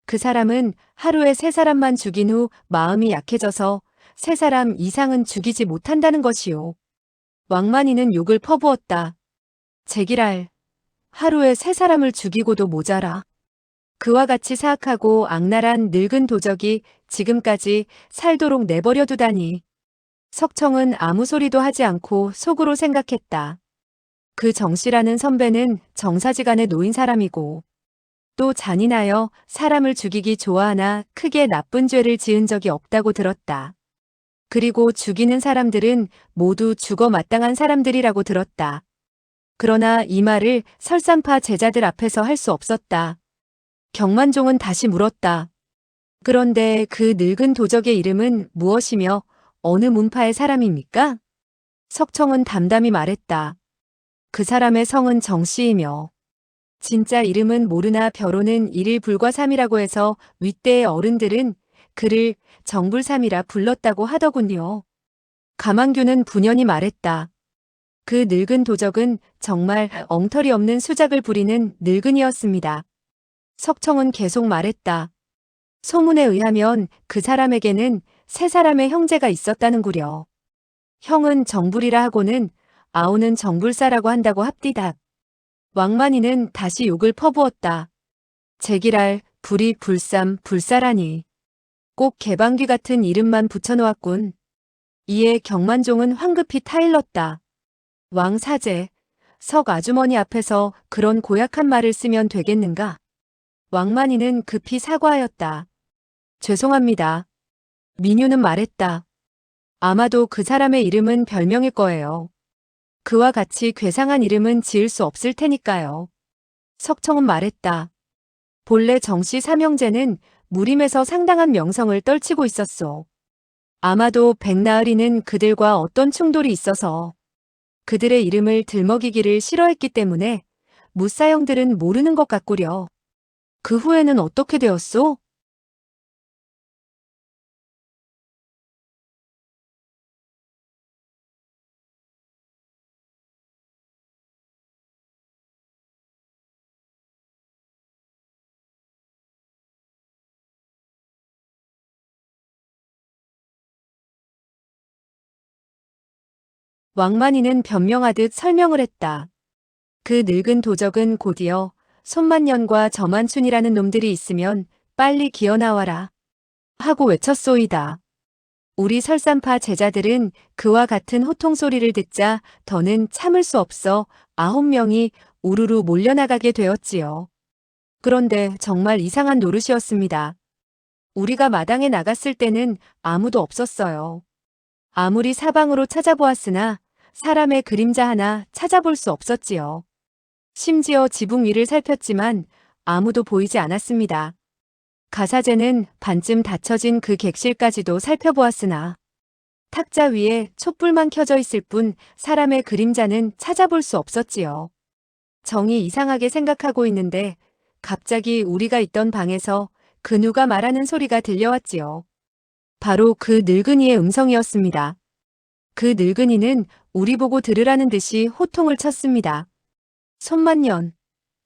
Speaker 1: 그 사람은 하루에 3사람만 죽인 후 마음이 약해져서 3사람 이상은 죽이지 못한다는 것이오. 왕만이는 욕을 퍼부었다. 제기랄, 하루에 3사람을 죽이고도 모자라. 그와 같이 사악하고 악랄한 늙은 도적이 지금까지 살도록 내버려 두다니. 석청은 아무 소리도 하지 않고 속으로 생각했다. 그 정씨라는 선배는 정사지간에 놓인 사람이고 또 잔인하여 사람을 죽이기 좋아하나 크게 나쁜 죄를 지은 적이 없다고 들었다. 그리고 죽이는 사람들은 모두 죽어 마땅한 사람들이라고 들었다. 그러나 이 말을 설산파 제자들 앞에서 할 수 없었다. 경만종은 다시 물었다. 그런데 그 늙은 도적의 이름은 무엇이며 어느 문파의 사람입니까? 석청은 담담히 말했다. 그 사람의 성은 정씨이며 진짜 이름은 모르나 벼로는 일일불과삼이라고 해서 윗대의 어른들은 그를 정불삼이라 불렀다고 하더군요. 가만규는 분연히 말했다. 그 늙은 도적은 정말 엉터리 없는 수작을 부리는 늙은이였습니다. 석청은 계속 말했다. 소문에 의하면 그 사람에게는 3사람의 형제가 있었다는구려. 형은 정불이라 하고는 아우는 정불사라고 한다고 합디다. 왕만이는 다시 욕을 퍼부었다. 제기랄, 불이 불삼, 불사라니. 꼭 개방귀 같은 이름만 붙여놓았군. 이에 경만종은 황급히 타일렀다. 왕사제, 석 아주머니 앞에서 그런 고약한 말을 쓰면 되겠는가? 왕만이는 급히 사과하였다. 죄송합니다. 민유는 말했다. 아마도 그 사람의 이름은 별명일 거예요. 그와 같이 괴상한 이름은 지을 수 없을 테니까요. 석청은 말했다. 본래 정씨 삼형제는 무림에서 상당한 명성을 떨치고 있었소. 아마도 백나으리는 그들과 어떤 충돌이 있어서 그들의 이름을 들먹이기를 싫어했기 때문에 무사형들은 모르는 것 같구려. 그 후에는 어떻게 되었소? 왕만이는 변명하듯 설명을 했다. 그 늙은 도적은 곧이어 손만년과 저만춘이라는 놈들이 있으면 빨리 기어 나와라 하고 외쳤소이다. 우리 설산파 제자들은 그와 같은 호통 소리를 듣자 더는 참을 수 없어 9명이 우르르 몰려나가게 되었지요. 그런데 정말 이상한 노릇이었습니다. 우리가 마당에 나갔을 때는 아무도 없었어요. 아무리 사방으로 찾아보았으나 사람의 그림자 하나 찾아볼 수 없었지요. 심지어 지붕 위를 살폈지만 아무도 보이지 않았습니다. 가사제는 반쯤 닫혀진 그 객실까지도 살펴보았으나 탁자 위에 촛불만 켜져 있을 뿐 사람의 그림자는 찾아볼 수 없었지요. 정이 이상하게 생각하고 있는데 갑자기 우리가 있던 방에서 그 누가 말하는 소리가 들려왔지요. 바로 그 늙은이의 음성이었습니다. 그 늙은이는 우리 보고 들으라는 듯이 호통을 쳤습니다. 손만년,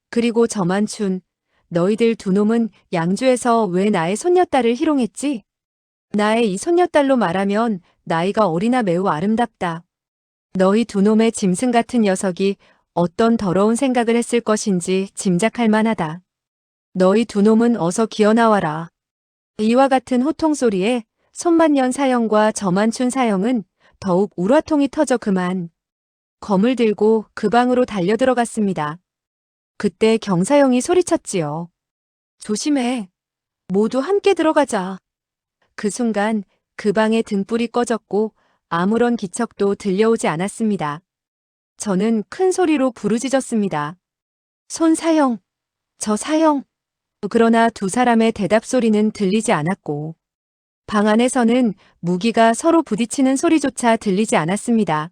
Speaker 1: 그리고 저만춘, 너희들 두 놈은 양주에서 왜 나의 손녀딸을 희롱했지? 나의 이 손녀딸로 말하면 나이가 어리나 매우 아름답다. 너희 두 놈의 짐승 같은 녀석이 어떤 더러운 생각을 했을 것인지 짐작할 만하다. 너희 두 놈은 어서 기어나와라. 이와 같은 호통 소리에 손만년 사형과 저만춘 사형은 더욱 우라통이 터져 그만 검을 들고 그 방으로 달려들어갔습니다. 그때 경사형이 소리쳤지요. 조심해. 모두 함께 들어가자. 그 순간 그 방의 등불이 꺼졌고 아무런 기척도 들려오지 않았습니다. 저는 큰 소리로 부르짖었습니다. 손사형, 저 사형. 그러나 두 사람의 대답 소리는 들리지 않았고 방 안에서는 무기가 서로 부딪히는 소리조차 들리지 않았습니다.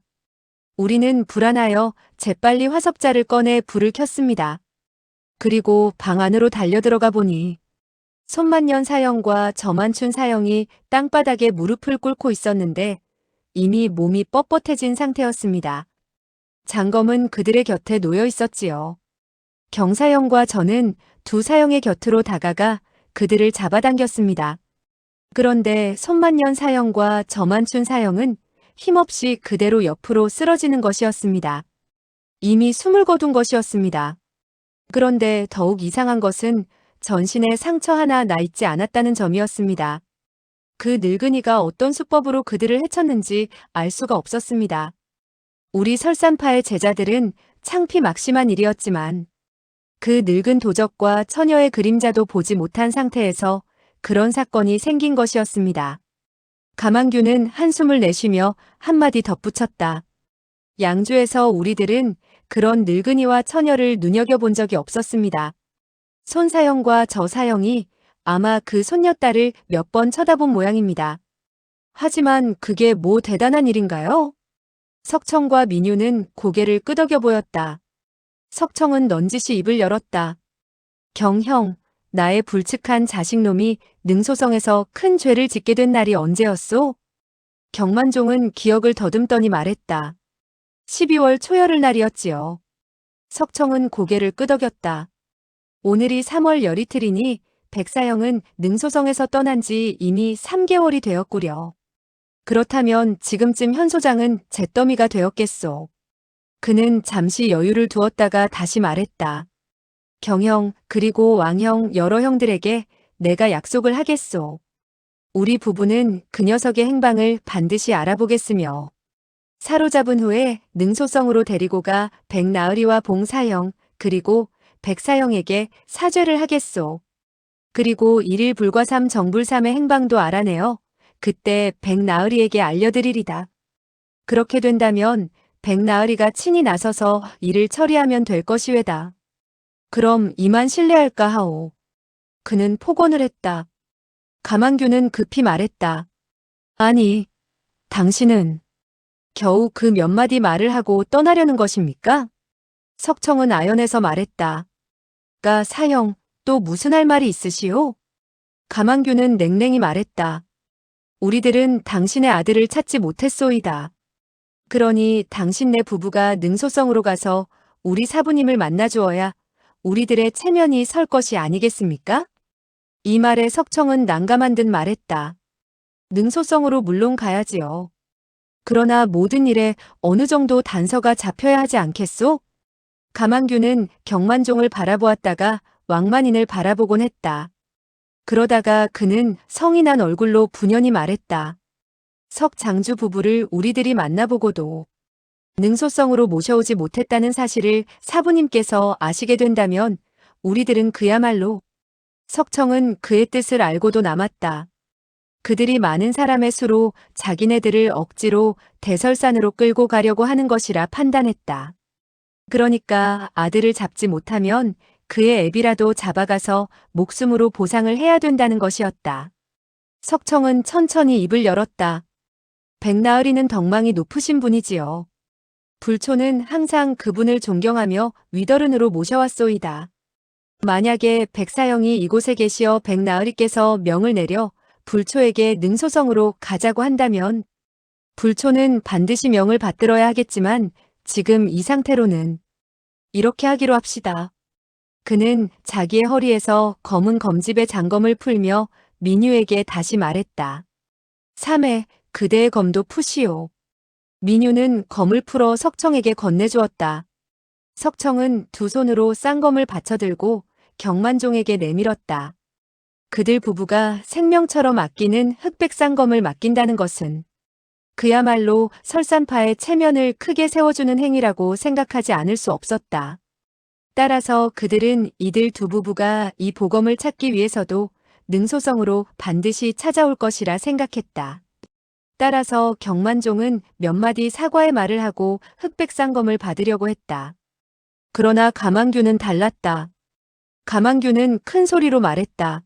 Speaker 1: 우리는 불안하여 재빨리 화석자를 꺼내 불을 켰습니다. 그리고 방 안으로 달려들어가 보니 손만년 사형과 저만춘 사형이 땅바닥에 무릎을 꿇고 있었는데 이미 몸이 뻣뻣해진 상태였습니다. 장검은 그들의 곁에 놓여 있었지요. 경사형과 저는 두 사형의 곁으로 다가가 그들을 잡아당겼습니다. 그런데 손만년 사형과 저만춘 사형은 힘없이 그대로 옆으로 쓰러지는 것이었습니다. 이미 숨을 거둔 것이었습니다. 그런데 더욱 이상한 것은 전신에 상처 하나 나 있지 않았다는 점이었습니다. 그 늙은이가 어떤 수법으로 그들을 해쳤는지 알 수가 없었습니다. 우리 설산파의 제자들은 창피 막심한 일이었지만 그 늙은 도적과 처녀의 그림자도 보지 못한 상태에서 그런 사건이 생긴 것이었습니다. 가만규는 한숨을 내쉬며 한마디 덧붙였다. 양주에서 우리들은 그런 늙은이와 처녀를 눈여겨본 적이 없었습니다. 손사형과 저사형이 아마 그 손녀딸을 몇 번 쳐다본 모양입니다. 하지만 그게 뭐 대단한 일인가요? 석청과 민유는 고개를 끄덕여 보였다. 석청은 넌지시 입을 열었다. 경형, 나의 불측한 자식놈이 능소성에서 큰 죄를 짓게 된 날이 언제였소? 경만종은 기억을 더듬더니 말했다. 12월 초열흘 날이었지요. 석청은 고개를 끄덕였다. 오늘이 3월 열이틀이니 백사형은 능소성에서 떠난 지 이미 3개월이 되었구려. 그렇다면 지금쯤 현소장은 잿더미가 되었겠소. 그는 잠시 여유를 두었다가 다시 말했다. 경형 그리고 왕형 여러 형들에게 내가 약속을 하겠소. 우리 부부는 그 녀석의 행방을 반드시 알아보겠으며 사로잡은 후에 능소성으로 데리고 가 백나으리와 봉사형 그리고 백사형에게 사죄를 하겠소. 그리고 일일 불과삼 정불삼의 행방도 알아내어 그때 백나으리에게 알려드리리다. 그렇게 된다면 백나으리가 친히 나서서 일을 처리하면 될 것이외다. 그럼 이만 신뢰할까 하오. 그는 폭언을 했다. 가만규는 급히 말했다. 아니, 당신은 겨우 그 몇 마디 말을 하고 떠나려는 것입니까? 석청은 아연해서 말했다. 가 사형, 또 무슨 할 말이 있으시오? 가만규는 냉랭히 말했다. 우리들은 당신의 아들을 찾지 못했소이다. 그러니 당신네 부부가 능소성으로 가서 우리 사부님을 만나주어야 우리들의 체면이 설 것이 아니겠습니까? 이 말에 석청은 난감한 듯 말했다. 능소성으로 물론 가야지요. 그러나 모든 일에 어느 정도 단서가 잡혀야 하지 않겠소? 가만규는 경만종을 바라보았다가 왕만인을 바라보곤 했다. 그러다가 그는 성이 난 얼굴로 분연히 말했다. 석 장주 부부를 우리들이 만나보고도 능소성으로 모셔오지 못했다는 사실을 사부님께서 아시게 된다면 우리들은 그야말로. 석청은 그의 뜻을 알고도 남았다. 그들이 많은 사람의 수로 자기네들을 억지로 대설산으로 끌고 가려고 하는 것이라 판단했다. 그러니까 아들을 잡지 못하면 그의 애비라도 잡아가서 목숨으로 보상을 해야 된다는 것이었다. 석청은 천천히 입을 열었다. 백나으리는 덕망이 높으신 분이지요. 불초는 항상 그분을 존경하며 위더른으로 모셔왔소이다. 만약에 백사형이 이곳에 계시어 백나으리께서 명을 내려 불초에게 능소성으로 가자고 한다면 불초는 반드시 명을 받들어야 하겠지만 지금 이 상태로는 이렇게 하기로 합시다. 그는 자기의 허리에서 검은 검집의 장검을 풀며 민유에게 다시 말했다. 3회 그대의 검도 푸시오. 민유는 검을 풀어 석청에게 건네주었다. 석청은 두 손으로 쌍검을 받쳐들고 경만종에게 내밀었다. 그들 부부가 생명처럼 아끼는 흑백 쌍검을 맡긴다는 것은 그야말로 설산파의 체면을 크게 세워주는 행위라고 생각하지 않을 수 없었다. 따라서 그들은 이들 두 부부가 이 보검을 찾기 위해서도 능소성으로 반드시 찾아올 것이라 생각했다. 따라서 경만종은 몇 마디 사과의 말을 하고 흑백 쌍검을 받으려고 했다. 그러나 가만규는 달랐다. 가만규는 큰 소리로 말했다.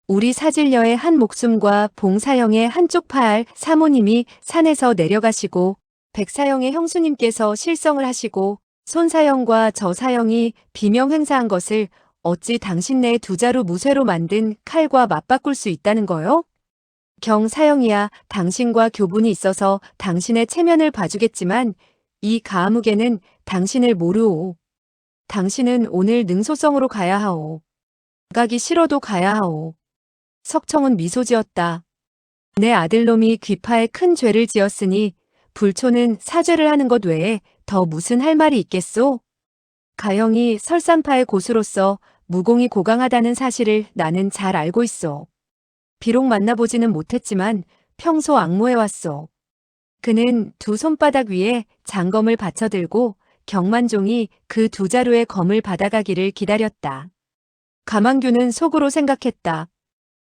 Speaker 1: 우리 사질녀의 한 목숨과 봉사형의 한쪽 팔 사모님이 산에서 내려가시고 백사형의 형수님께서 실성을 하시고 손사형과 저사형이 비명 행사한 것을 어찌 당신네 두 자루 무쇠로 만든 칼과 맞바꿀 수 있다는 거요? 경사형이야 당신과 교분이 있어서 당신의 체면을 봐주겠지만 이 가아무개는 당신을 모르오. 당신은 오늘 능소성으로 가야 하오. 가기 싫어도 가야 하오. 석청은 미소 지었다. 내 아들놈이 귀파에 큰 죄를 지었으니 불초는 사죄를 하는 것 외에 더 무슨 할 말이 있겠소? 가영이 설산파의 고수로서 무공이 고강하다는 사실을 나는 잘 알고 있소. 비록 만나보지는 못했지만 평소 악모해왔소. 그는 두 손바닥 위에 장검을 받쳐들고 경만종이 그 두 자루의 검을 받아가기를 기다렸다. 가만규는 속으로 생각했다.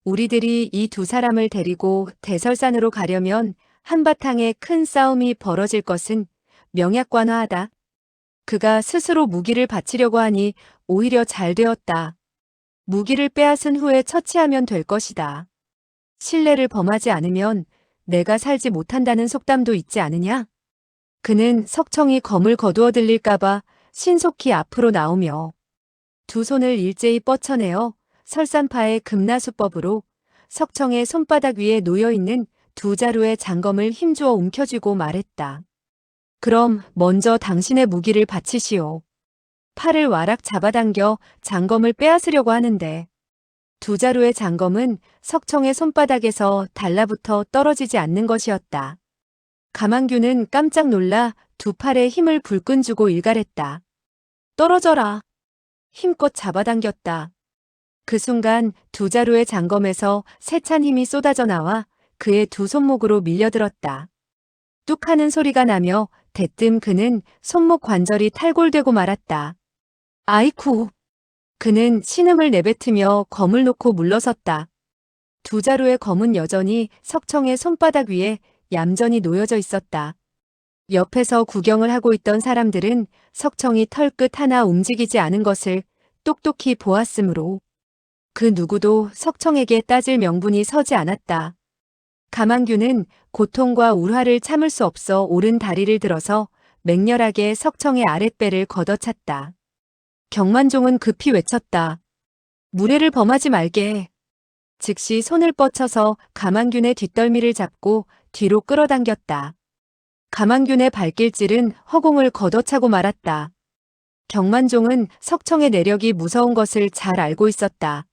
Speaker 1: 우리들이 이 두 사람을 데리고 대설산으로 가려면 한바탕에 큰 싸움이 벌어질 것은 명약관화하다. 그가 스스로 무기를 바치려고 하니 오히려 잘 되었다. 무기를 빼앗은 후에 처치하면 될 것이다. 신뢰를 범하지 않으면 내가 살지 못한다는 속담도 있지 않으냐? 그는 석청이 검을 거두어 들릴까봐 신속히 앞으로 나오며 두 손을 일제히 뻗쳐내어 설산파의 금나수법으로 석청의 손바닥 위에 놓여있는 두 자루의 장검을 힘주어 움켜쥐고 말했다. 그럼 먼저 당신의 무기를 바치시오. 팔을 와락 잡아당겨 장검을 빼앗으려고 하는데 두 자루의 장검은 석청의 손바닥에서 달라붙어 떨어지지 않는 것이었다. 가만규는 깜짝 놀라 두 팔에 힘을 불끈 주고 일갈했다. 떨어져라. 힘껏 잡아당겼다. 그 순간 두 자루의 장검에서 세찬 힘이 쏟아져 나와 그의 두 손목으로 밀려들었다. 뚝 하는 소리가 나며 대뜸 그는 손목 관절이 탈골되고 말았다. 아이쿠. 그는 신음을 내뱉으며 검을 놓고 물러섰다. 두 자루의 검은 여전히 석청의 손바닥 위에 얌전히 놓여져 있었다. 옆에서 구경을 하고 있던 사람들은 석청이 털끝 하나 움직이지 않은 것을 똑똑히 보았으므로 그 누구도 석청에게 따질 명분이 서지 않았다. 가만규는 고통과 울화를 참을 수 없어 오른 다리를 들어서 맹렬하게 석청의 아랫배를 걷어찼다. 경만종은 급히 외쳤다. 무례를 범하지 말게. 즉시 손을 뻗쳐서 가만균의 뒷덜미를 잡고 뒤로 끌어당겼다. 가만균의 발길질은 허공을 걷어차고 말았다. 경만종은 석청의 내력이 무서운 것을 잘 알고 있었다.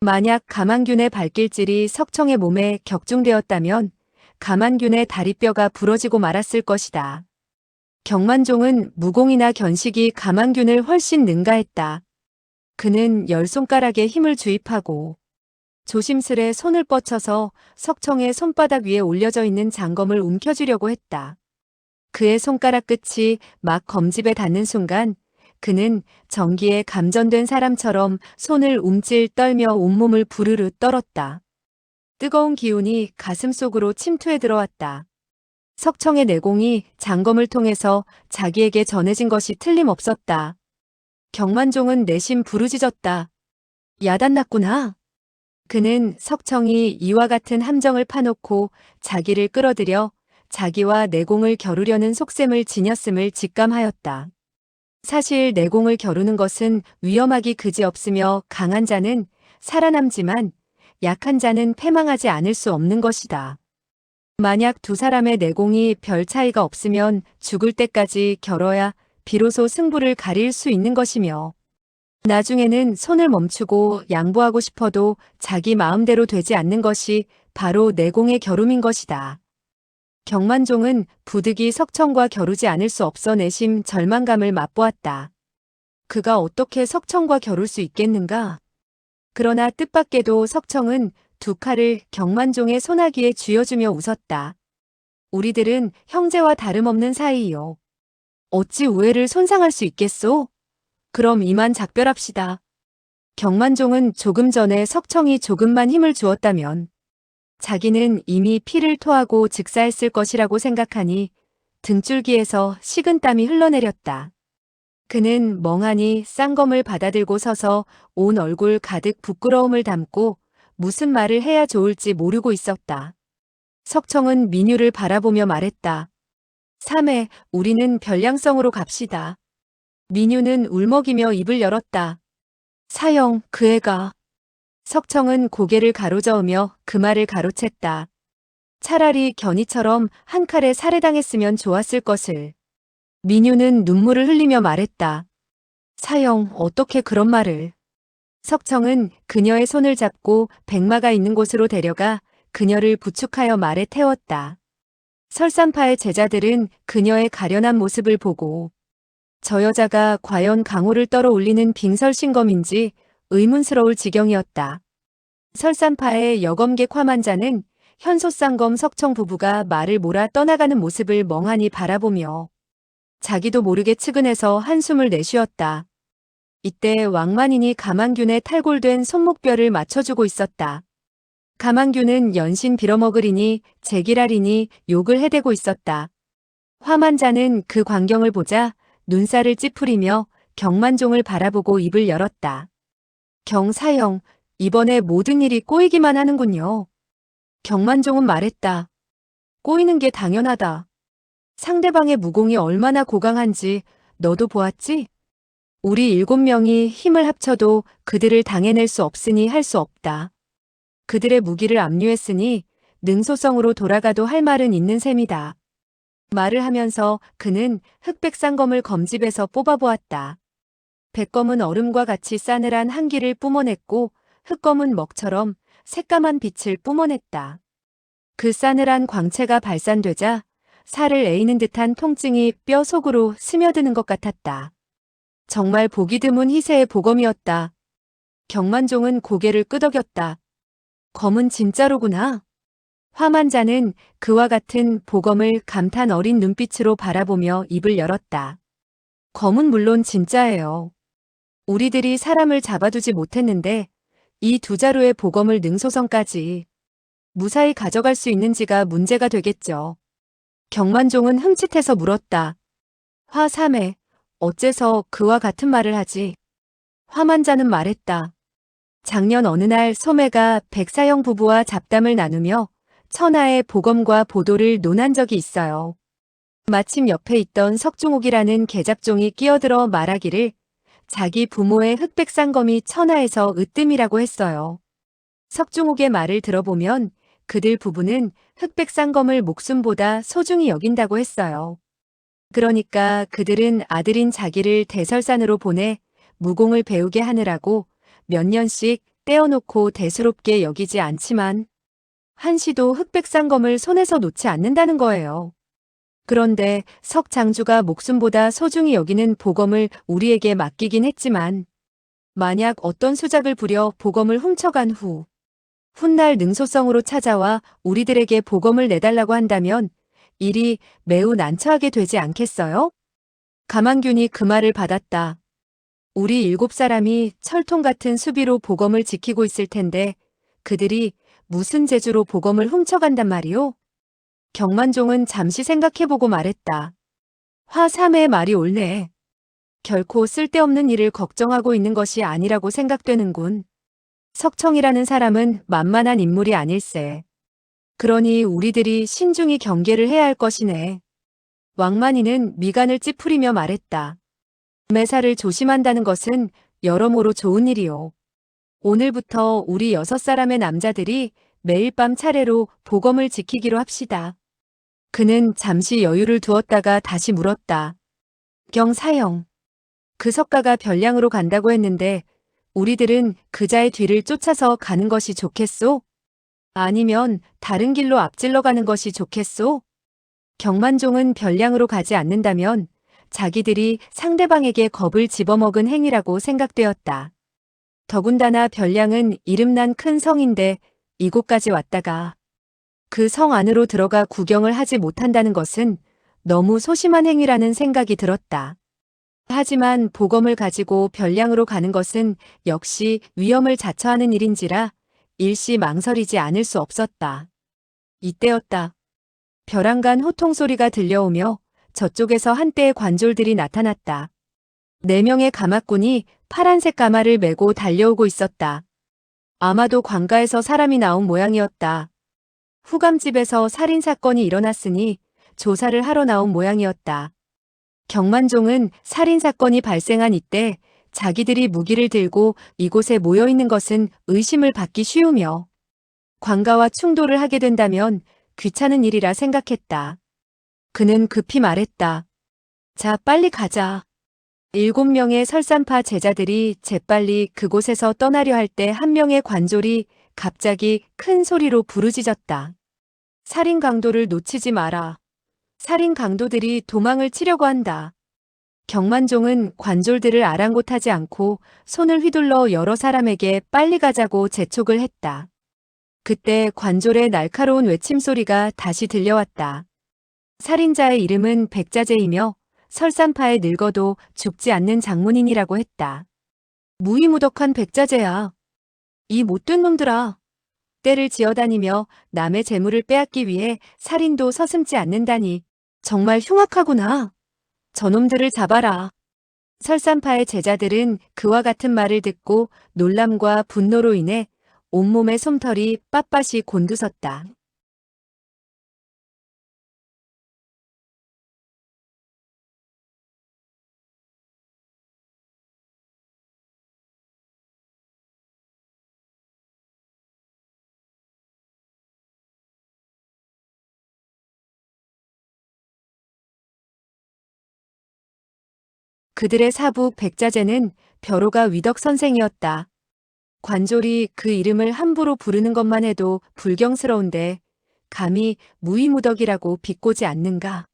Speaker 1: 만약 가만균의 발길질이 석청의 몸에 격중되었다면 가만균의 다리뼈가 부러지고 말았을 것이다. 경만종은 무공이나 견식이 가만균을 훨씬 능가했다. 그는 10손가락에 힘을 주입하고 조심스레 손을 뻗쳐서 석청의 손바닥 위에 올려져 있는 장검을 움켜쥐려고 했다. 그의 손가락 끝이 막 검집에 닿는 순간 그는 전기에 감전된 사람처럼 손을 움찔 떨며 온몸을 부르르 떨었다. 뜨거운 기운이 가슴 속으로 침투해 들어왔다. 석청의 내공이 장검을 통해서 자기에게 전해진 것이 틀림없었다. 경만종은 내심 부르짖었다. 야단났구나. 그는 석청이 이와 같은 함정을 파놓고 자기를 끌어들여 자기와 내공을 겨루려는 속셈을 지녔음을 직감하였다. 사실 내공을 겨루는 것은 위험하기 그지없으며 강한 자는 살아남지만 약한 자는 패망하지 않을 수 없는 것이다. 만약 두 사람의 내공이 별 차이가 없으면 죽을 때까지 겨뤄야 비로소 승부를 가릴 수 있는 것이며 나중에는 손을 멈추고 양보하고 싶어도 자기 마음대로 되지 않는 것이 바로 내공의 겨룸인 것이다. 경만종은 부득이 석청과 겨루지 않을 수 없어 내심 절망감을 맛보았다. 그가 어떻게 석청과 겨룰 수 있겠는가? 그러나 뜻밖에도 석청은 두 칼을 경만종의 손아귀에 쥐어주며 웃었다. 우리들은 형제와 다름없는 사이요. 어찌 우애를 손상할 수 있겠소? 그럼 이만 작별합시다. 경만종은 조금 전에 석청이 조금만 힘을 주었다면 자기는 이미 피를 토하고 즉사했을 것이라고 생각하니 등줄기에서 식은땀이 흘러내렸다. 그는 멍하니 쌍검을 받아들고 서서 온 얼굴 가득 부끄러움을 담고 무슨 말을 해야 좋을지 모르고 있었다. 석청은 민유를 바라보며 말했다. 삼해, 우리는 별량성으로 갑시다. 민유는 울먹이며 입을 열었다. 사형, 그 애가. 석청은 고개를 가로저으며 그 말을 가로챘다. 차라리 견이처럼 한 칼에 살해당했으면 좋았을 것을. 민유는 눈물을 흘리며 말했다. 사형, 어떻게 그런 말을. 석청은 그녀의 손을 잡고 백마가 있는 곳으로 데려가 그녀를 부축하여 말에 태웠다. 설산파의 제자들은 그녀의 가련한 모습을 보고 저 여자가 과연 강호를 떨어 올리는 빙설신검인지 의문스러울 지경이었다. 설산파의 여검객 화만자는 현소쌍검 석청 부부가 말을 몰아 떠나가는 모습을 멍하니 바라보며 자기도 모르게 측은해서 한숨을 내쉬었다. 이때 왕만인이 가만균의 탈골된 손목뼈를 맞춰주고 있었다. 가만균은 연신 빌어먹으리니 제기라리니 욕을 해대고 있었다. 화만자는 그 광경을 보자 눈살을 찌푸리며 경만종을 바라보고 입을 열었다. 경사형, 이번에 모든 일이 꼬이기만 하는군요. 경만종은 말했다. 꼬이는 게 당연하다. 상대방의 무공이 얼마나 고강한지 너도 보았지? 우리 7명이 힘을 합쳐도 그들을 당해낼 수 없으니 할 수 없다. 그들의 무기를 압류했으니 능소성으로 돌아가도 할 말은 있는 셈이다. 말을 하면서 그는 흑백쌍검을 검집에서 뽑아보았다. 백검은 얼음과 같이 싸늘한 한기를 뿜어냈고 흑검은 먹처럼 새까만 빛을 뿜어냈다. 그 싸늘한 광채가 발산되자 살을 에이는 듯한 통증이 뼈 속으로 스며드는 것 같았다. 정말 보기 드문 희세의 보검이었다. 경만종은 고개를 끄덕였다. 검은 진짜로구나. 화만자는 그와 같은 보검을 감탄 어린 눈빛으로 바라보며 입을 열었다. 검은 물론 진짜예요. 우리들이 사람을 잡아두지 못했는데 이 두 자루의 보검을 능소성까지 무사히 가져갈 수 있는지가 문제가 되겠죠. 경만종은 흠칫해서 물었다. 화삼해, 어째서 그와 같은 말을 하지? 화만자는 말했다. 작년 어느 날 소매가 백사형 부부와 잡담을 나누며 천하의 보검과 보도를 논한 적이 있어요. 마침 옆에 있던 석중옥이라는 계잡종이 끼어들어 말하기를 자기 부모의 흑백상검이 천하에서 으뜸이라고 했어요. 석중옥의 말을 들어보면 그들 부부는 흑백상검을 목숨보다 소중히 여긴다고 했어요. 그러니까 그들은 아들인 자기를 대설산으로 보내 무공을 배우게 하느라고 몇 년씩 떼어놓고 대수롭게 여기지 않지만 한시도 흑백상검을 손에서 놓지 않는다는 거예요. 그런데 석 장주가 목숨보다 소중히 여기는 보검을 우리에게 맡기긴 했지만 만약 어떤 수작을 부려 보검을 훔쳐간 후 훗날 능소성으로 찾아와 우리들에게 보검을 내달라고 한다면 일이 매우 난처하게 되지 않겠어요? 가만균이 그 말을 받았다. 우리 7사람이 철통 같은 수비로 보검을 지키고 있을 텐데 그들이 무슨 재주로 보검을 훔쳐간단 말이오? 경만종은 잠시 생각해보고 말했다. 화삼의 말이 옳네. 결코 쓸데없는 일을 걱정하고 있는 것이 아니라고 생각되는군. 석청이라는 사람은 만만한 인물이 아닐세. 그러니 우리들이 신중히 경계를 해야 할 것이네. 왕만이는 미간을 찌푸리며 말했다. 매사를 조심한다는 것은 여러모로 좋은 일이오. 오늘부터 우리 6사람의 남자들이 매일 밤 차례로 보검을 지키기로 합시다. 그는 잠시 여유를 두었다가 다시 물었다. 경사형. 그 석가가 별량으로 간다고 했는데 우리들은 그자의 뒤를 쫓아서 가는 것이 좋겠소? 아니면 다른 길로 앞질러 가는 것이 좋겠소? 경만종은 별량으로 가지 않는다면 자기들이 상대방에게 겁을 집어먹은 행위라고 생각되었다. 더군다나 별량은 이름난 큰 성인데 이곳까지 왔다가 그 성 안으로 들어가 구경을 하지 못한다는 것은 너무 소심한 행위라는 생각이 들었다. 하지만 보검을 가지고 별량으로 가는 것은 역시 위험을 자처하는 일인지라 일시 망설이지 않을 수 없었다. 이때였다. 벼랑간 호통 소리가 들려오며 저쪽에서 한때의 관졸들이 나타났다. 4명의 가마꾼이 파란색 가마를 메고 달려오고 있었다. 아마도 관가에서 사람이 나온 모양이었다. 후감집에서 살인사건이 일어났으니 조사를 하러 나온 모양이었다. 경만종은 살인사건이 발생한 이때 자기들이 무기를 들고 이곳에 모여있는 것은 의심을 받기 쉬우며 관가와 충돌을 하게 된다면 귀찮은 일이라 생각했다. 그는 급히 말했다. 자, 빨리 가자. 7명의 설산파 제자들이 재빨리 그곳에서 떠나려 할 때 한 명의 관졸이 갑자기 큰 소리로 부르짖었다. 살인 강도를 놓치지 마라. 살인 강도들이 도망을 치려고 한다. 경만종은 관졸들을 아랑곳하지 않고 손을 휘둘러 여러 사람에게 빨리 가자고 재촉을 했다. 그때 관졸의 날카로운 외침소리가 다시 들려왔다. 살인자의 이름은 백자재이며 설산파에 늙어도 죽지 않는 장문인이라고 했다. 무이무덕한 백자재야. 이 못된 놈들아. 때를 지어다니며 남의 재물을 빼앗기 위해 살인도 서슴지 않는다니 정말 흉악하구나. 저놈들을 잡아라. 설산파의 제자들은 그와 같은 말을 듣고 놀람과 분노로 인해 온몸의 솜털이 빳빳이 곤두섰다. 그들의 사부 백자재는 벼로가 위덕 선생이었다. 관졸이 그 이름을 함부로 부르는 것만 해도 불경스러운데 감히 무이무덕이라고 비꼬지 않는가.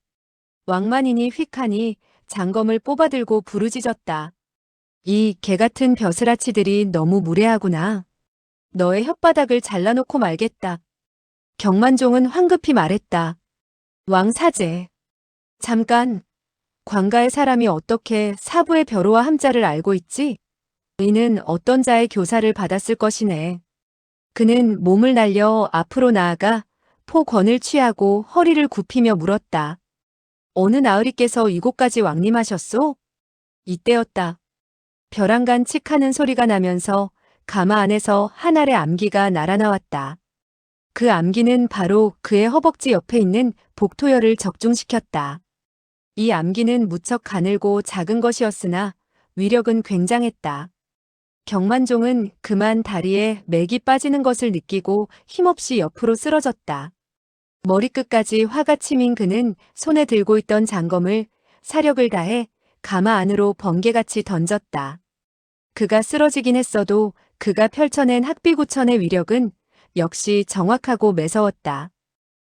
Speaker 1: 왕만인이 휙하니 장검을 뽑아들고 부르짖었다. 이 개같은 벼슬아치들이 너무 무례하구나. 너의 혓바닥을 잘라놓고 말겠다. 경만종은 황급히 말했다. 왕사제. 잠깐. 관가의 사람이 어떻게 사부의 벼로와 함자를 알고 있지? 이는 어떤 자의 교사를 받았을 것이네. 그는 몸을 날려 앞으로 나아가 포권을 취하고 허리를 굽히며 물었다. 어느 나으리께서 이곳까지 왕림하셨소? 이때였다. 벼랑간 칙하는 소리가 나면서 가마 안에서 한 알의 암기가 날아나왔다. 그 암기는 바로 그의 허벅지 옆에 있는 복토열을 적중시켰다. 이 암기는 무척 가늘고 작은 것이었으나 위력은 굉장했다. 경만종은 그만 다리에 맥이 빠지는 것을 느끼고 힘없이 옆으로 쓰러졌다. 머리끝까지 화가 치민 그는 손에 들고 있던 장검을 사력을 다해 가마 안으로 번개같이 던졌다. 그가 쓰러지긴 했어도 그가 펼쳐낸 학비구천의 위력은 역시 정확하고 매서웠다.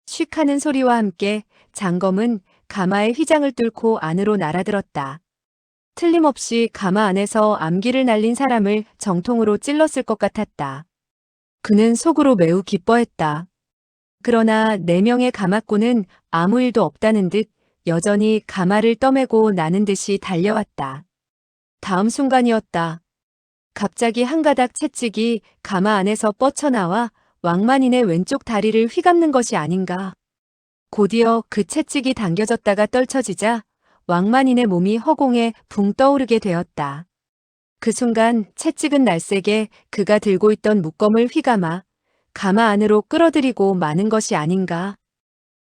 Speaker 1: 쉭 하는 소리와 함께 장검은 가마의 휘장을 뚫고 안으로 날아들었다. 틀림없이 가마 안에서 암기를 날린 사람을 정통으로 찔렀을 것 같았다. 그는 속으로 매우 기뻐했다. 그러나 4명의 가마꾼은 아무 일도 없다는 듯 여전히 가마를 떠매고 나는 듯이 달려왔다. 다음 순간이었다. 갑자기 한 가닥 채찍이 가마 안에서 뻗쳐나와 왕만인의 왼쪽 다리를 휘감는 것이 아닌가. 곧이어 그 채찍이 당겨졌다가 떨쳐지자 왕만인의 몸이 허공에 붕 떠오르게 되었다. 그 순간 채찍은 날쌔게 그가 들고 있던 묶검을 휘감아 가마 안으로 끌어들이고 마는 것이 아닌가.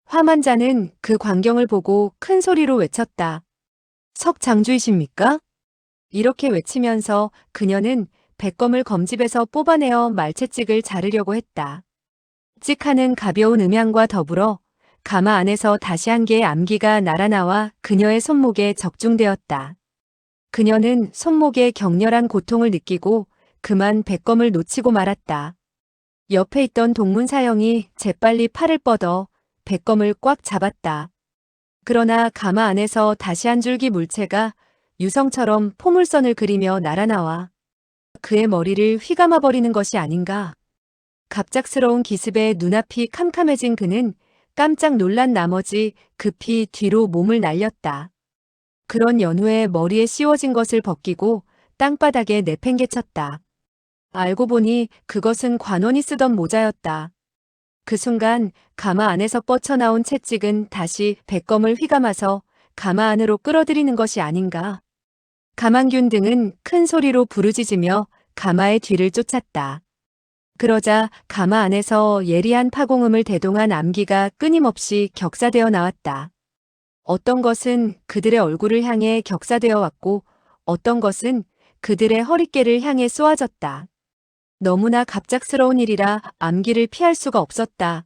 Speaker 1: 화만자는 그 광경을 보고 큰 소리로 외쳤다. 석장주이십니까? 이렇게 외치면서 그녀는 백검을 검집에서 뽑아내어 말채찍을 자르려고 했다. 찍하는 가벼운 음향과 더불어 가마 안에서 다시 한 개의 암기가 날아나와 그녀의 손목에 적중되었다. 그녀는 손목에 격렬한 고통을 느끼고 그만 백검을 놓치고 말았다. 옆에 있던 동문사형이 재빨리 팔을 뻗어 백검을 꽉 잡았다. 그러나 가마 안에서 다시 한 줄기 물체가 유성처럼 포물선을 그리며 날아나와 그의 머리를 휘감아버리는 것이 아닌가. 갑작스러운 기습에 눈앞이 캄캄해진 그는 깜짝 놀란 나머지 급히 뒤로 몸을 날렸다. 그런 연후에 머리에 씌워진 것을 벗기고 땅바닥에 내팽개쳤다. 알고 보니 그것은 관원이 쓰던 모자였다. 그 순간 가마 안에서 뻗쳐나온 채찍은 다시 백검을 휘감아서 가마 안으로 끌어들이는 것이 아닌가. 가만균 등은 큰 소리로 부르짖으며 가마의 뒤를 쫓았다. 그러자 가마 안에서 예리한 파공음을 대동한 암기가 끊임없이 격사되어 나왔다. 어떤 것은 그들의 얼굴을 향해 격사되어 왔고 어떤 것은 그들의 허리깨를 향해 쏘아졌다. 너무나 갑작스러운 일이라 암기를 피할 수가 없었다.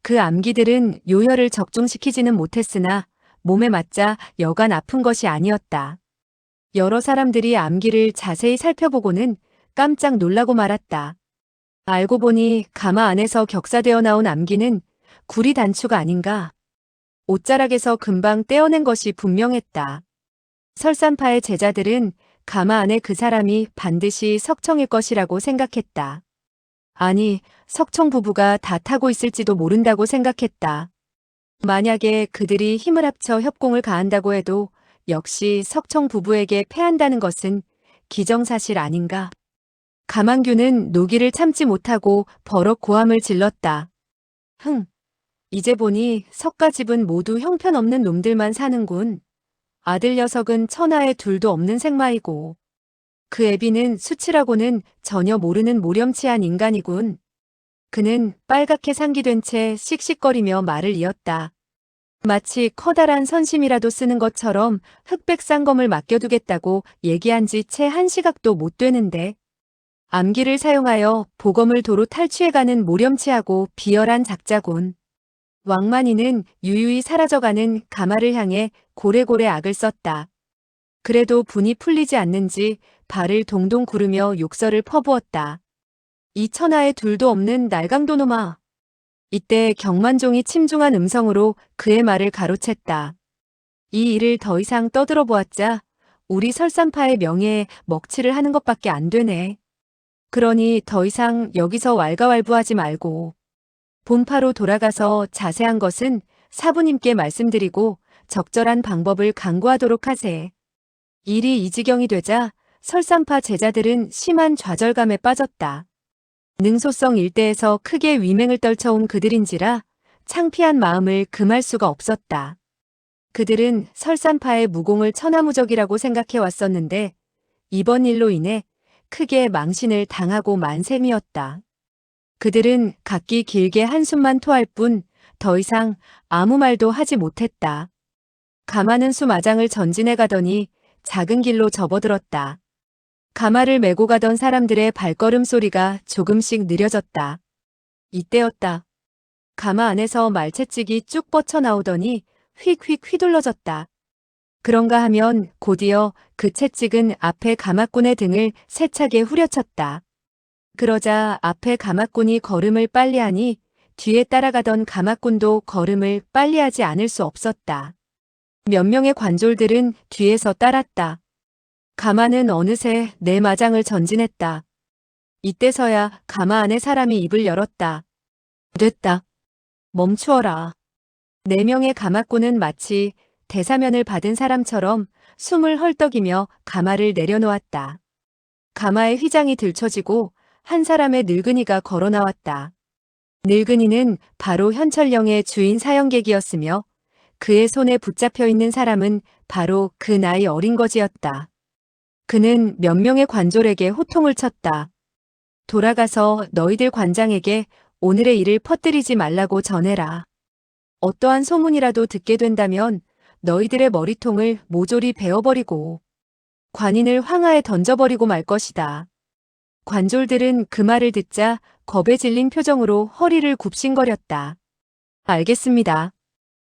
Speaker 1: 그 암기들은 요혈을 적중시키지는 못했으나 몸에 맞자 여간 아픈 것이 아니었다. 여러 사람들이 암기를 자세히 살펴보고는 깜짝 놀라고 말았다. 알고 보니 가마 안에서 격사되어 나온 암기는 구리 단추가 아닌가. 옷자락에서 금방 떼어낸 것이 분명했다. 설산파의 제자들은 가마 안에 그 사람이 반드시 석청일 것이라고 생각했다. 아니, 석청 부부가 다 타고 있을지도 모른다고 생각했다. 만약에 그들이 힘을 합쳐 협공을 가한다고 해도 역시 석청 부부에게 패한다는 것은 기정사실 아닌가. 가만규는 노기를 참지 못하고 버럭 고함을 질렀다. 이제 보니 석가집은 모두 형편없는 놈들만 사는군. 아들 녀석은 천하에 둘도 없는 생마이고 그 애비는 수치라고는 전혀 모르는 모렴치한 인간이군. 그는 빨갛게 상기된 채 씩씩거리며 말을 이었다. 마치 커다란 선심이라도 쓰는 것처럼 흑백 쌍검을 맡겨두겠다고 얘기한 지 채 한 시각도 못 되는데. 암기를 사용하여 보검을 도로 탈취해가는 모렴치하고 비열한 작자군. 왕만이는 유유히 사라져가는 가마를 향해 고래고래 악을 썼다. 그래도 분이 풀리지 않는지 발을 동동 구르며 욕설을 퍼부었다. 이 천하에 둘도 없는 날강도놈아. 이때 경만종이 침중한 음성으로 그의 말을 가로챘다. 이 일을 더 이상 떠들어 보았자 우리 설산파의 명예에 먹칠을 하는 것밖에 안 되네. 그러니 더 이상 여기서 왈가왈부하지 말고 본파로 돌아가서 자세한 것은 사부님께 말씀드리고 적절한 방법을 강구하도록 하세. 일이 이 지경이 되자 설산파 제자들은 심한 좌절감에 빠졌다. 능소성 일대에서 크게 위맹을 떨쳐온 그들인지라 창피한 마음을 금할 수가 없었다. 그들은 설산파의 무공을 천하무적이라고 생각해 왔었는데 이번 일로 인해 크게 망신을 당하고 만 셈이었다. 그들은 각기 길게 한숨만 토할 뿐 더 이상 아무 말도 하지 못했다. 가마는 수마장을 전진해 가더니 작은 길로 접어들었다. 가마를 메고 가던 사람들의 발걸음 소리가 조금씩 느려졌다. 이때였다. 가마 안에서 말채찍이 쭉 뻗쳐나오더니 휙휙 휘둘러졌다. 그런가 하면 곧이어 그 채찍은 앞에 가마꾼의 등을 세차게 후려쳤다. 그러자 앞에 가마꾼이 걸음을 빨리 하니 뒤에 따라가던 가마꾼도 걸음을 빨리 하지 않을 수 없었다. 몇 명의 관졸들은 뒤에서 따랐다. 가마는 어느새 내 마장을 전진했다. 이때서야 가마 안에 사람이 입을 열었다. 됐다. 멈추어라. 4명의 가마꾼은 마치 대사면을 받은 사람처럼 숨을 헐떡이며 가마를 내려놓았다. 가마의 휘장이 들춰지고 한 사람의 늙은이가 걸어 나왔다. 늙은이는 바로 현철령의 주인 사형객이었으며 그의 손에 붙잡혀 있는 사람은 바로 그 나이 어린 거지였다. 그는 몇 명의 관졸에게 호통을 쳤다. 돌아가서 너희들 관장에게 오늘의 일을 퍼뜨리지 말라고 전해라. 어떠한 소문이라도 듣게 된다면 너희들의 머리통을 모조리 베어버리고 관인을 황하에 던져버리고 말 것이다. 관졸들은 그 말을 듣자 겁에 질린 표정으로 허리를 굽신거렸다. 알겠습니다.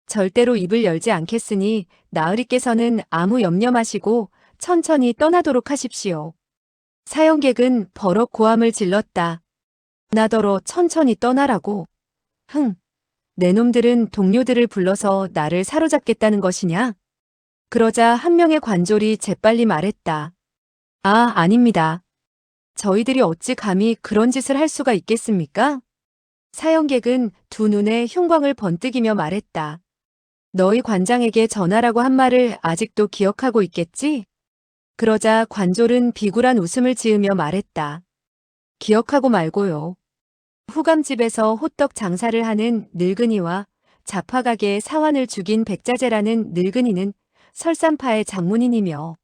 Speaker 1: 절대로 입을 열지 않겠으니 나으리께서는 아무 염려 마시고 천천히 떠나도록 하십시오. 사형객은 버럭 고함을 질렀다. 나더러 천천히 떠나라고. 내 놈들은 동료들을 불러서 나를 사로잡겠다는 것이냐? 그러자 한 명의 관졸이 재빨리 말했다. 아닙니다. 저희들이 어찌 감히 그런 짓을 할 수가 있겠습니까? 사형객은 두 눈에 흉광을 번뜩이며 말했다. 너희 관장에게 전하라고 한 말을 아직도 기억하고 있겠지? 그러자 관졸은 비굴한 웃음을 지으며 말했다. 기억하고 말고요. 후감집에서 호떡 장사를 하는 늙은이와 잡화가게의 사환을 죽인 백자재라는 늙은이는 설산파의 장문인이며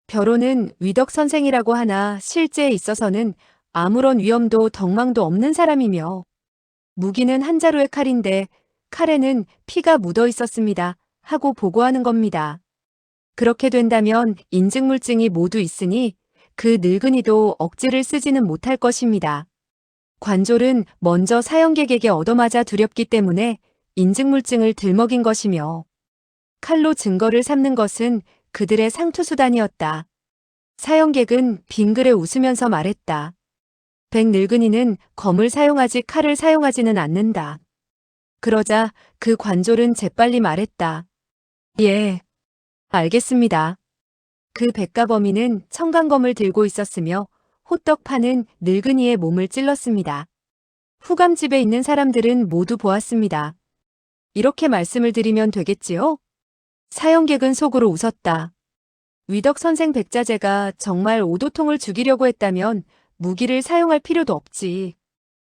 Speaker 1: 벼로는 위덕 선생이라고 하나 실제에 있어서는 아무런 위엄도 덕망도 없는 사람이며 무기는 한 자루의 칼인데 칼에는 피가 묻어 있었습니다 하고 보고하는 겁니다. 그렇게 된다면 인증물증이 모두 있으니 그 늙은이도 억지를 쓰지는 못할 것입니다. 관졸은 먼저 사형객에게 얻어맞아 두렵기 때문에 인증물증을 들먹인 것이며 칼로 증거를 삼는 것은 그들의 상투수단이었다. 사형객은 빙그레 웃으면서 말했다. 백늙은이는 검을 사용하지 칼을 사용하지는 않는다. 그러자 그 관졸은 재빨리 말했다. 예, 알겠습니다. 그 백가범인은 청강검을 들고 있었으며 호떡 파는 늙은이의 몸을 찔렀습니다. 후감집에 있는 사람들은 모두 보았습니다. 이렇게 말씀을 드리면 되겠지요? 사형객은 속으로 웃었다. 위덕 선생 백자재가 정말 오도통을 죽이려고 했다면 무기를 사용할 필요도 없지.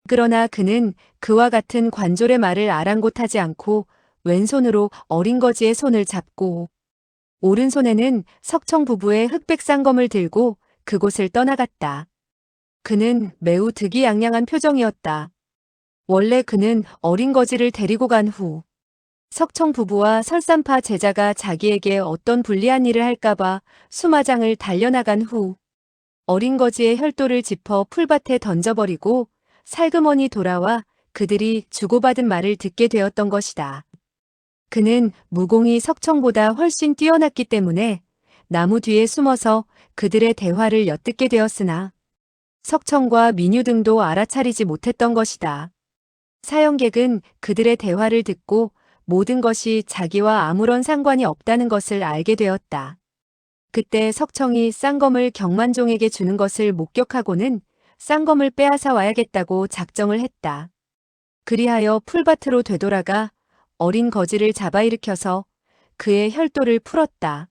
Speaker 1: 그러나 그는 그와 같은 관졸의 말을 아랑곳하지 않고 왼손으로 어린 거지의 손을 잡고 오른손에는 석청 부부의 흑백 쌍검을 들고 그곳을 떠나갔다. 그는 매우 득이양양한 표정이었다. 원래 그는 어린 거지를 데리고 간 후 석청 부부와 설산파 제자가 자기에게 어떤 불리한 일을 할까봐 수마장을 달려나간 후 어린 거지의 혈도를 짚어 풀밭에 던져버리고 살그머니 돌아와 그들이 주고받은 말을 듣게 되었던 것이다. 그는 무공이 석청보다 훨씬 뛰어났기 때문에 나무 뒤에 숨어서 그들의 대화를 엿듣게 되었으나 석청과 민유 등도 알아차리지 못했던 것이다. 사형객은 그들의 대화를 듣고 모든 것이 자기와 아무런 상관이 없다는 것을 알게 되었다. 그때 석청이 쌍검을 경만종에게 주는 것을 목격하고는 쌍검을 빼앗아 와야겠다고 작정을 했다. 그리하여 풀밭으로 되돌아가 어린 거지를 잡아 일으켜서 그의 혈도를 풀었다.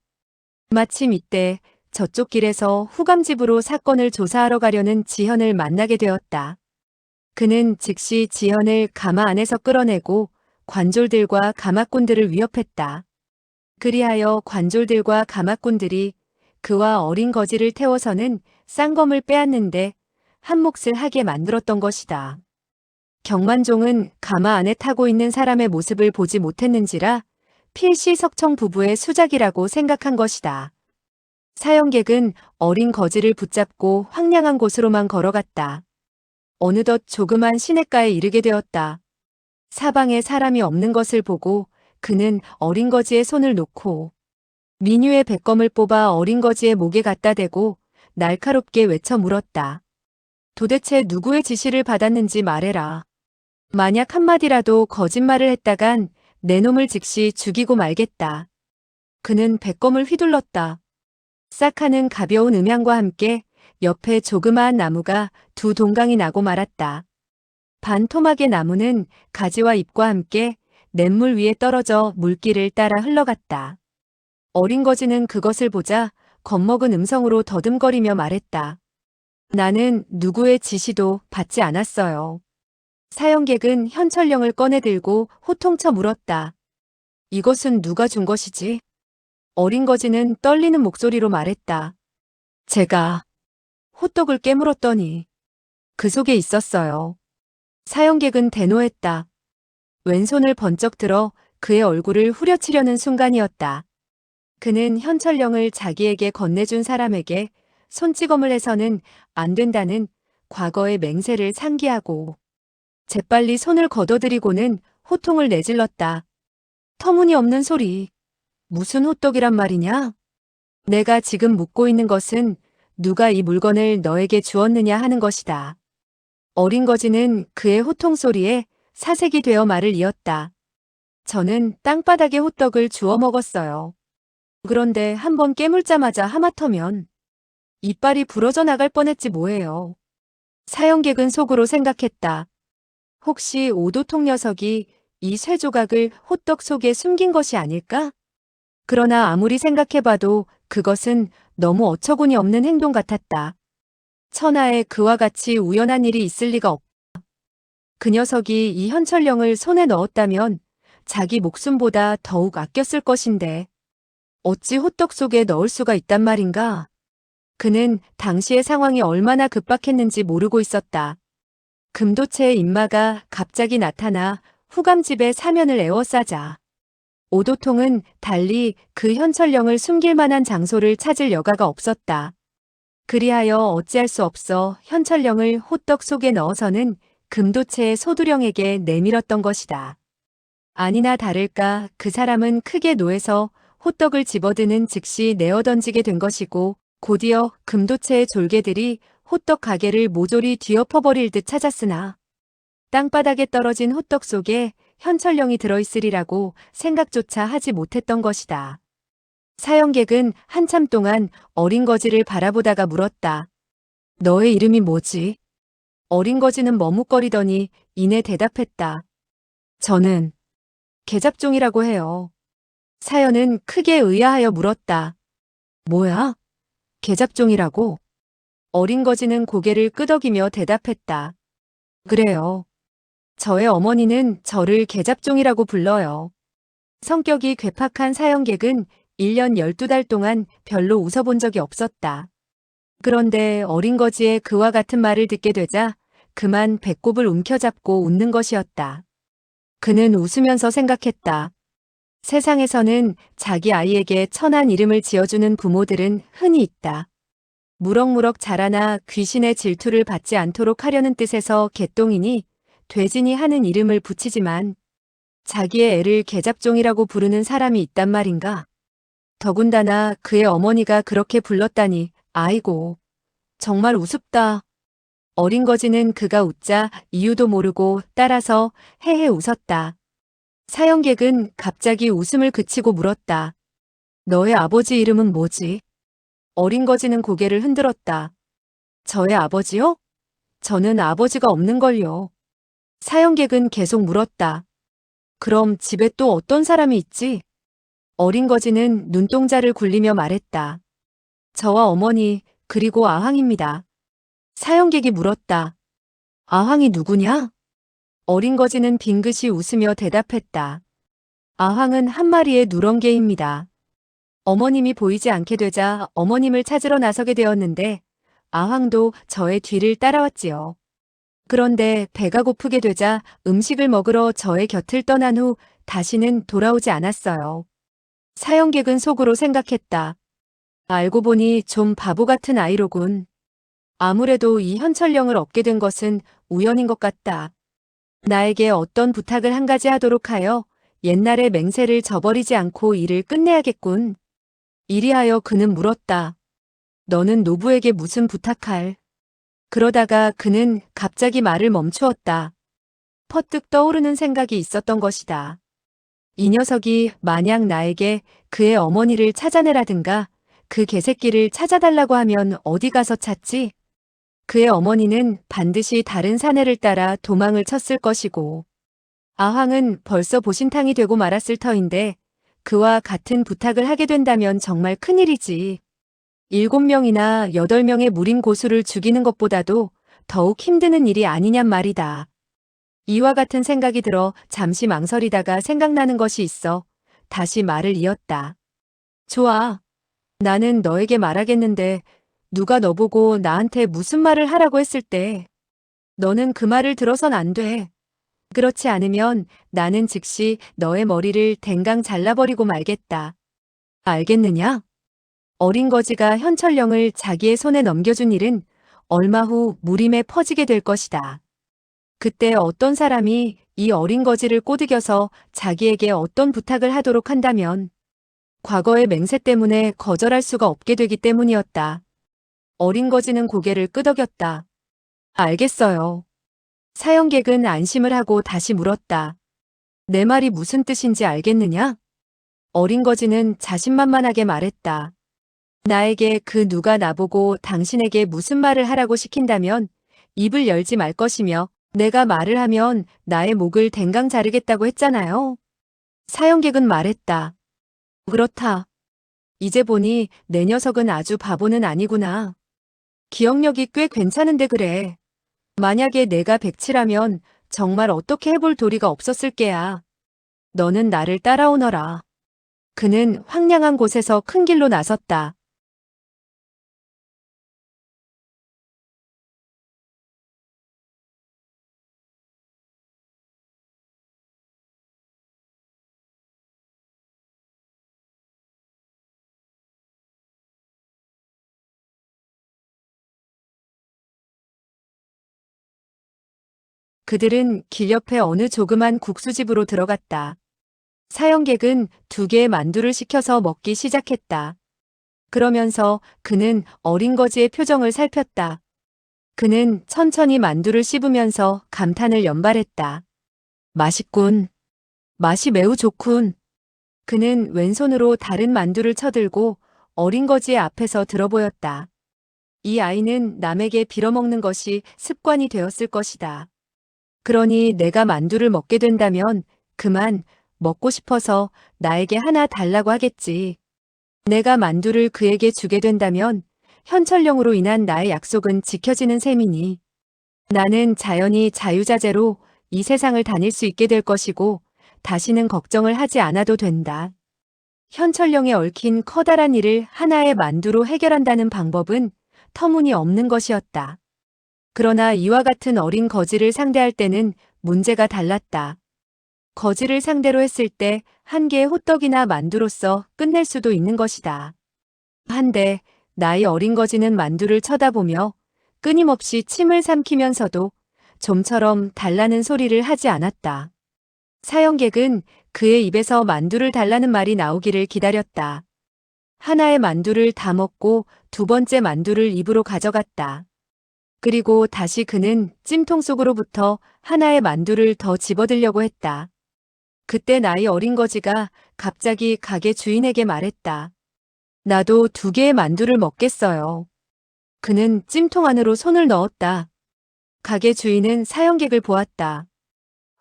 Speaker 1: 마침 이때 저쪽 길에서 후감집으로 사건을 조사하러 가려는 지현을 만나게 되었다. 그는 즉시 지현을 가마 안에서 끌어내고 관졸들과 가마꾼들을 위협했다. 그리하여 관졸들과 가마꾼들이 그와 어린 거지를 태워서는 쌍검을 빼앗는데 한 몫을 하게 만들었던 것이다. 경만종은 가마 안에 타고 있는 사람의 모습을 보지 못했는지라 필시 석청 부부의 수작이라고 생각한 것이다. 사형객은 어린 거지를 붙잡고 황량한 곳으로만 걸어갔다. 어느덧 조그만 시냇가에 이르게 되었다. 사방에 사람이 없는 것을 보고 그는 어린 거지의 손을 놓고 민유의 백검을 뽑아 어린 거지의 목에 갖다 대고 날카롭게 외쳐 물었다. 도대체 누구의 지시를 받았는지 말해라. 만약 한마디라도 거짓말을 했다간 내 놈을 즉시 죽이고 말겠다. 그는 백검을 휘둘렀다. 싹 하는 가벼운 음향과 함께 옆에 조그마한 나무가 두 동강이 나고 말았다. 반토막의 나무는 가지와 잎과 함께 냇물 위에 떨어져 물길을 따라 흘러갔다. 어린 거지는 그것을 보자 겁먹은 음성으로 더듬거리며 말했다. 나는 누구의 지시도 받지 않았어요. 사형객은 현철령을 꺼내 들고 호통쳐 물었다. 이것은 누가 준 것이지? 어린 거지는 떨리는 목소리로 말했다. 제가 호떡을 깨물었더니 그 속에 있었어요. 사형객은 대노했다. 왼손을 번쩍 들어 그의 얼굴을 후려치려는 순간이었다. 그는 현철령을 자기에게 건네준 사람에게 손찌검을 해서는 안 된다는 과거의 맹세를 상기하고 재빨리 손을 걷어들이고는 호통을 내질렀다. 터무니없는 소리. 무슨 호떡이란 말이냐? 내가 지금 묻고 있는 것은 누가 이 물건을 너에게 주었느냐 하는 것이다. 어린 거지는 그의 호통 소리에 사색이 되어 말을 이었다. 저는 땅바닥에 호떡을 주워 먹었어요. 그런데 한번 깨물자마자 하마터면 이빨이 부러져 나갈 뻔했지 뭐예요. 사형객은 속으로 생각했다. 혹시 오도통 녀석이 이 쇠조각을 호떡 속에 숨긴 것이 아닐까? 그러나 아무리 생각해봐도 그것은 너무 어처구니 없는 행동 같았다. 천하에 그와 같이 우연한 일이 있을 리가 없다. 그 녀석이 이 현철령을 손에 넣었다면 자기 목숨보다 더욱 아꼈을 것인데 어찌 호떡 속에 넣을 수가 있단 말인가? 그는 당시의 상황이 얼마나 급박했는지 모르고 있었다. 금도체의 인마가 갑자기 나타나 후감집의 사면을 에워싸자 오도통은 달리 그 현철령을 숨길 만한 장소를 찾을 여가가 없었다. 그리하여 어찌할 수 없어 현철령을 호떡 속에 넣어서는 금도체의 소두령에게 내밀었던 것이다. 아니나 다를까 그 사람은 크게 노해서 호떡을 집어드는 즉시 내어던지게 된 것이고 곧이어 금도체의 졸개들이 호떡 가게를 모조리 뒤엎어버릴 듯 찾았으나 땅바닥에 떨어진 호떡 속에 현철령이 들어있으리라고 생각조차 하지 못했던 것이다. 사형객은 한참 동안 어린 거지를 바라보다가 물었다. 너의 이름이 뭐지? 어린 거지는 머뭇거리더니 이내 대답했다. 저는 계잡종이라고 해요. 사연은 크게 의아하여 물었다. 뭐야? 계잡종이라고? 어린 거지는 고개를 끄덕이며 대답했다. 그래요. 저의 어머니는 저를 계잡종이라고 불러요. 성격이 괴팍한 사형객은 1년 12달 동안 별로 웃어본 적이 없었다. 그런데 어린 거지의 그와 같은 말을 듣게 되자 그만 배꼽을 움켜잡고 웃는 것이었다. 그는 웃으면서 생각했다. 세상에서는 자기 아이에게 천한 이름을 지어주는 부모들은 흔히 있다. 무럭무럭 자라나 귀신의 질투를 받지 않도록 하려는 뜻에서 개똥이니 돼지니 하는 이름을 붙이지만 자기의 애를 계잡종이라고 부르는 사람이 있단 말인가. 더군다나 그의 어머니가 그렇게 불렀다니 아이고 정말 우습다. 어린 거지는 그가 웃자 이유도 모르고 따라서 헤헤 웃었다. 사형객은 갑자기 웃음을 그치고 물었다. 너의 아버지 이름은 뭐지? 어린 거지는 고개를 흔들었다. 저의 아버지요? 저는 아버지가 없는걸요. 사형객은 계속 물었다. 그럼 집에 또 어떤 사람이 있지? 어린 거지는 눈동자를 굴리며 말했다. 저와 어머니 그리고 아황입니다. 사형객이 물었다. 아황이 누구냐? 어린 거지는 빙긋이 웃으며 대답했다. 아황은 한 마리의 누렁개입니다. 어머님이 보이지 않게 되자 어머님을 찾으러 나서게 되었는데 아황도 저의 뒤를 따라왔지요. 그런데 배가 고프게 되자 음식을 먹으러 저의 곁을 떠난 후 다시는 돌아오지 않았어요. 사형객은 속으로 생각했다. 알고 보니 좀 바보 같은 아이로군. 아무래도 이 현철령을 얻게 된 것은 우연인 것 같다. 나에게 어떤 부탁을 한 가지 하도록 하여 옛날의 맹세를 저버리지 않고 일을 끝내야겠군. 이리하여 그는 물었다. 너는 노부에게 무슨 부탁할? 그러다가 그는 갑자기 말을 멈추었다. 퍼뜩 떠오르는 생각이 있었던 것이다. 이 녀석이 만약 나에게 그의 어머니를 찾아내라든가 그 개새끼를 찾아달라고 하면 어디 가서 찾지? 그의 어머니는 반드시 다른 사내를 따라 도망을 쳤을 것이고 아황은 벌써 보신탕이 되고 말았을 터인데 그와 같은 부탁을 하게 된다면 정말 큰일이지. 7명이나 8명의 무림 고수를 죽이는 것보다도 더욱 힘드는 일이 아니냔 말이다. 이와 같은 생각이 들어 잠시 망설이다가 생각나는 것이 있어 다시 말을 이었다. 좋아. 나는 너에게 말하겠는데 누가 너보고 나한테 무슨 말을 하라고 했을 때 너는 그 말을 들어선 안 돼. 그렇지 않으면 나는 즉시 너의 머리를 댕강 잘라버리고 말겠다. 알겠느냐? 어린 거지가 현철령을 자기의 손에 넘겨준 일은 얼마 후 무림에 퍼지게 될 것이다. 그때 어떤 사람이 이 어린 거지를 꼬드겨서 자기에게 어떤 부탁을 하도록 한다면 과거의 맹세 때문에 거절할 수가 없게 되기 때문이었다. 어린 거지는 고개를 끄덕였다. 알겠어요. 사형객은 안심을 하고 다시 물었다. 내 말이 무슨 뜻인지 알겠느냐? 어린 거지는 자신만만하게 말했다. 나에게 그 누가 나보고 당신에게 무슨 말을 하라고 시킨다면 입을 열지 말 것이며 내가 말을 하면 나의 목을 댕강 자르겠다고 했잖아요. 사형객은 말했다. 그렇다. 이제 보니 내 녀석은 아주 바보는 아니구나. 기억력이 꽤 괜찮은데 그래. 만약에 내가 백치라면 정말 어떻게 해볼 도리가 없었을 게야. 너는 나를 따라오너라. 그는 황량한 곳에서 큰 길로 나섰다. 그들은 길 옆에 어느 조그만 국수집으로 들어갔다. 사형객은 2개의 만두를 시켜서 먹기 시작했다. 그러면서 그는 어린 거지의 표정을 살폈다. 그는 천천히 만두를 씹으면서 감탄을 연발했다. 맛있군. 맛이 매우 좋군. 그는 왼손으로 다른 만두를 쳐들고 어린 거지의 앞에서 들어보였다. 이 아이는 남에게 빌어먹는 것이 습관이 되었을 것이다. 그러니 내가 만두를 먹게 된다면 그만 먹고 싶어서 나에게 하나 달라고 하겠지. 내가 만두를 그에게 주게 된다면 현철령으로 인한 나의 약속은 지켜지는 셈이니 나는 자연히 자유자재로 이 세상을 다닐 수 있게 될 것이고 다시는 걱정을 하지 않아도 된다. 현철령에 얽힌 커다란 일을 하나의 만두로 해결한다는 방법은 터무니없는 것이었다. 그러나 이와 같은 어린 거지를 상대할 때는 문제가 달랐다. 거지를 상대로 했을 때 한 개의 호떡이나 만두로서 끝낼 수도 있는 것이다. 한데 나이 어린 거지는 만두를 쳐다보며 끊임없이 침을 삼키면서도 좀처럼 달라는 소리를 하지 않았다. 사형객은 그의 입에서 만두를 달라는 말이 나오기를 기다렸다. 하나의 만두를 다 먹고 2번째 만두를 입으로 가져갔다. 그리고 다시 그는 찜통 속으로부터 하나의 만두를 더 집어들려고 했다. 그때 나이 어린 거지가 갑자기 가게 주인에게 말했다. 나도 2개의 만두를 먹겠어요. 그는 찜통 안으로 손을 넣었다. 가게 주인은 사형객을 보았다.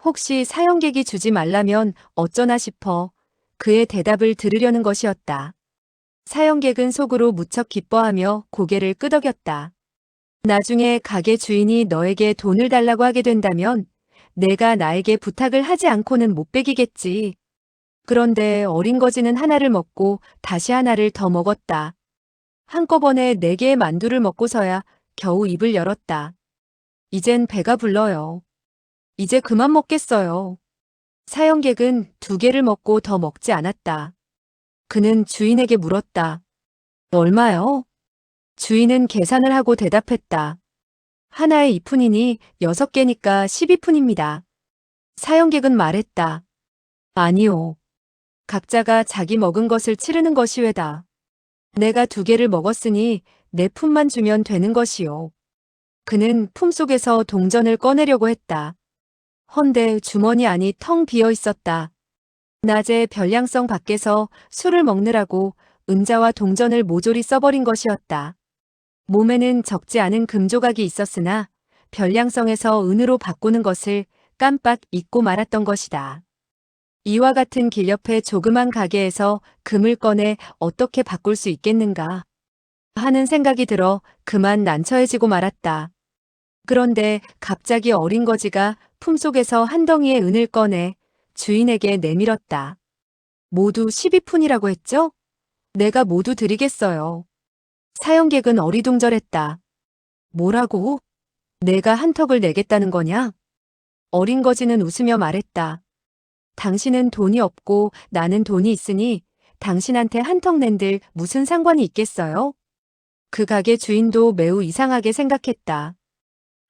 Speaker 1: 혹시 사형객이 주지 말라면 어쩌나 싶어 그의 대답을 들으려는 것이었다. 사형객은 속으로 무척 기뻐하며 고개를 끄덕였다. 나중에 가게 주인이 너에게 돈을 달라고 하게 된다면 내가 나에게 부탁을 하지 않고는 못 베기겠지. 그런데 어린 거지는 하나를 먹고 다시 하나를 더 먹었다. 한꺼번에 4개의 만두를 먹고서야 겨우 입을 열었다. 이젠 배가 불러요. 이제 그만 먹겠어요. 사형객은 2개를 먹고 더 먹지 않았다. 그는 주인에게 물었다. 얼마요? 주인은 계산을 하고 대답했다. 하나에 2푼이니 6개니까 12푼입니다. 사형객은 말했다. 아니요. 각자가 자기 먹은 것을 치르는 것이 왜다. 내가 2개를 먹었으니 4푼만 주면 되는 것이요. 그는 품속에서 동전을 꺼내려고 했다. 헌데 주머니 안이 텅 비어 있었다. 낮에 별량성 밖에서 술을 먹느라고 은자와 동전을 모조리 써버린 것이었다. 몸에는 적지 않은 금조각이 있었으나 별량성에서 은으로 바꾸는 것을 깜빡 잊고 말았던 것이다. 이와 같은 길 옆에 조그만 가게에서 금을 꺼내 어떻게 바꿀 수 있겠는가 하는 생각이 들어 그만 난처해지고 말았다. 그런데 갑자기 어린 거지가 품속에서 한 덩이의 은을 꺼내 주인에게 내밀었다. 모두 12푼이라고 했죠? 내가 모두 드리겠어요. 사형객은 어리둥절했다. 뭐라고? 내가 한턱을 내겠다는 거냐? 어린 거지는 웃으며 말했다. 당신은 돈이 없고 나는 돈이 있으니 당신한테 한턱 낸들 무슨 상관이 있겠어요? 그 가게 주인도 매우 이상하게 생각했다.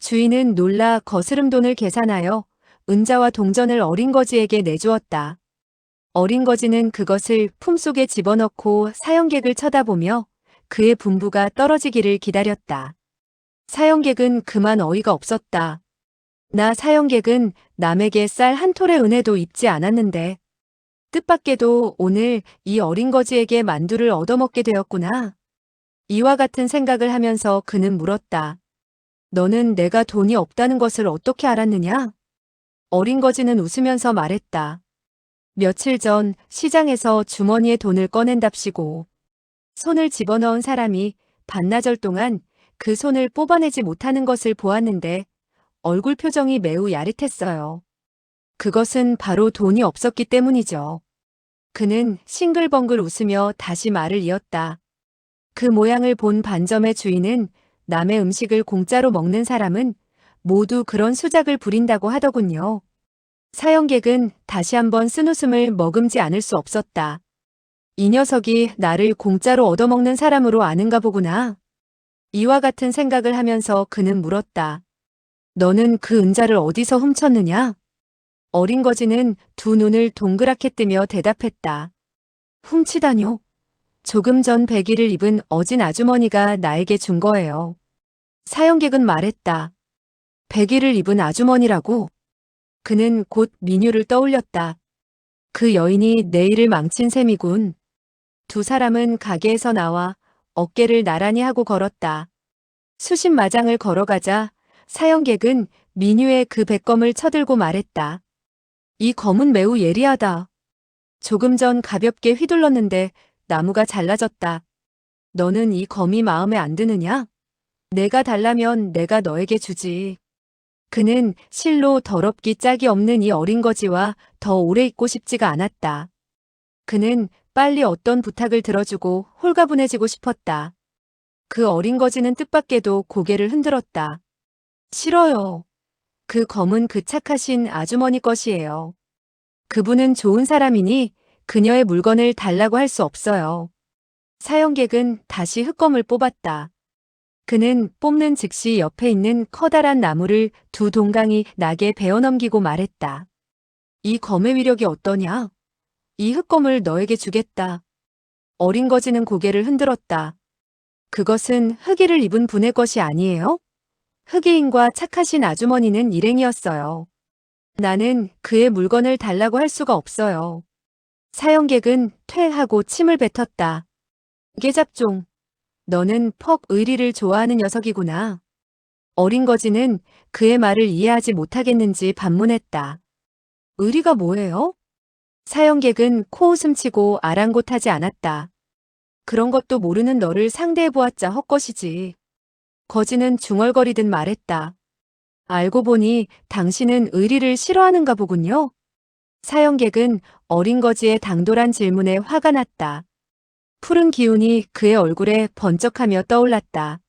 Speaker 1: 주인은 놀라 거스름 돈을 계산하여 은자와 동전을 어린 거지에게 내주었다. 어린 거지는 그것을 품속에 집어넣고 사형객을 쳐다보며 그의 분부가 떨어지기를 기다렸다. 사형객은 그만 어이가 없었다. 나 사형객은 남에게 쌀 한 톨의 은혜도 입지 않았는데 뜻밖에도 오늘 이 어린 거지에게 만두를 얻어먹게 되었구나. 이와 같은 생각을 하면서 그는 물었다. 너는 내가 돈이 없다는 것을 어떻게 알았느냐? 어린 거지는 웃으면서 말했다. 며칠 전 시장에서 주머니에 돈을 꺼낸답시고 손을 집어넣은 사람이 반나절 동안 그 손을 뽑아내지 못하는 것을 보았는데 얼굴 표정이 매우 야릇했어요. 그것은 바로 돈이 없었기 때문이죠. 그는 싱글벙글 웃으며 다시 말을 이었다. 그 모양을 본 반점의 주인은 남의 음식을 공짜로 먹는 사람은 모두 그런 수작을 부린다고 하더군요. 사형객은 다시 한번 쓴웃음을 머금지 않을 수 없었다. 이 녀석이 나를 공짜로 얻어먹는 사람으로 아는가 보구나. 이와 같은 생각을 하면서 그는 물었다. 너는 그 은자를 어디서 훔쳤느냐? 어린 거지는 두 눈을 동그랗게 뜨며 대답했다. 훔치다뇨? 조금 전 배기를 입은 어진 아주머니가 나에게 준 거예요. 사형객은 말했다. 배기를 입은 아주머니라고? 그는 곧 민유를 떠올렸다. 그 여인이 내일을 망친 셈이군. 두 사람은 가게에서 나와 어깨를 나란히 하고 걸었다. 수십 마장을 걸어가자 사형객은 민유의 그 백검을 쳐들고 말했다. 이 검은 매우 예리하다. 조금 전 가볍게 휘둘렀는데 나무가 잘라졌다. 너는 이 검이 마음에 안 드느냐? 내가 달라면 내가 너에게 주지. 그는 실로 더럽기 짝이 없는 이 어린 거지와 더 오래 있고 싶지가 않았다. 그는 빨리 어떤 부탁을 들어주고 홀가분해지고 싶었다. 그 어린 거지는 뜻밖에도 고개를 흔들었다. 싫어요. 그 검은 그 착하신 아주머니 것이에요. 그분은 좋은 사람이니 그녀의 물건을 달라고 할 수 없어요. 사형객은 다시 흑검을 뽑았다. 그는 뽑는 즉시 옆에 있는 커다란 나무를 두 동강이 낙에 베어넘기고 말했다. 이 검의 위력이 어떠냐? 이 흑검을 너에게 주겠다. 어린 거지는 고개를 흔들었다. 그것은 흑의를 입은 분의 것이 아니에요? 흑의인과 착하신 아주머니는 일행이었어요. 나는 그의 물건을 달라고 할 수가 없어요. 사형객은 퇴하고 침을 뱉었다. 개잡종. 너는 퍽 의리를 좋아하는 녀석이구나. 어린 거지는 그의 말을 이해하지 못하겠는지 반문했다. 의리가 뭐예요? 사형객은 코웃음치고 아랑곳하지 않았다. 그런 것도 모르는 너를 상대해보았자 헛것이지. 거지는 중얼거리듯 말했다. 알고 보니 당신은 의리를 싫어하는가 보군요. 사형객은 어린 거지의 당돌한 질문에 화가 났다. 푸른 기운이 그의 얼굴에 번쩍하며 떠올랐다.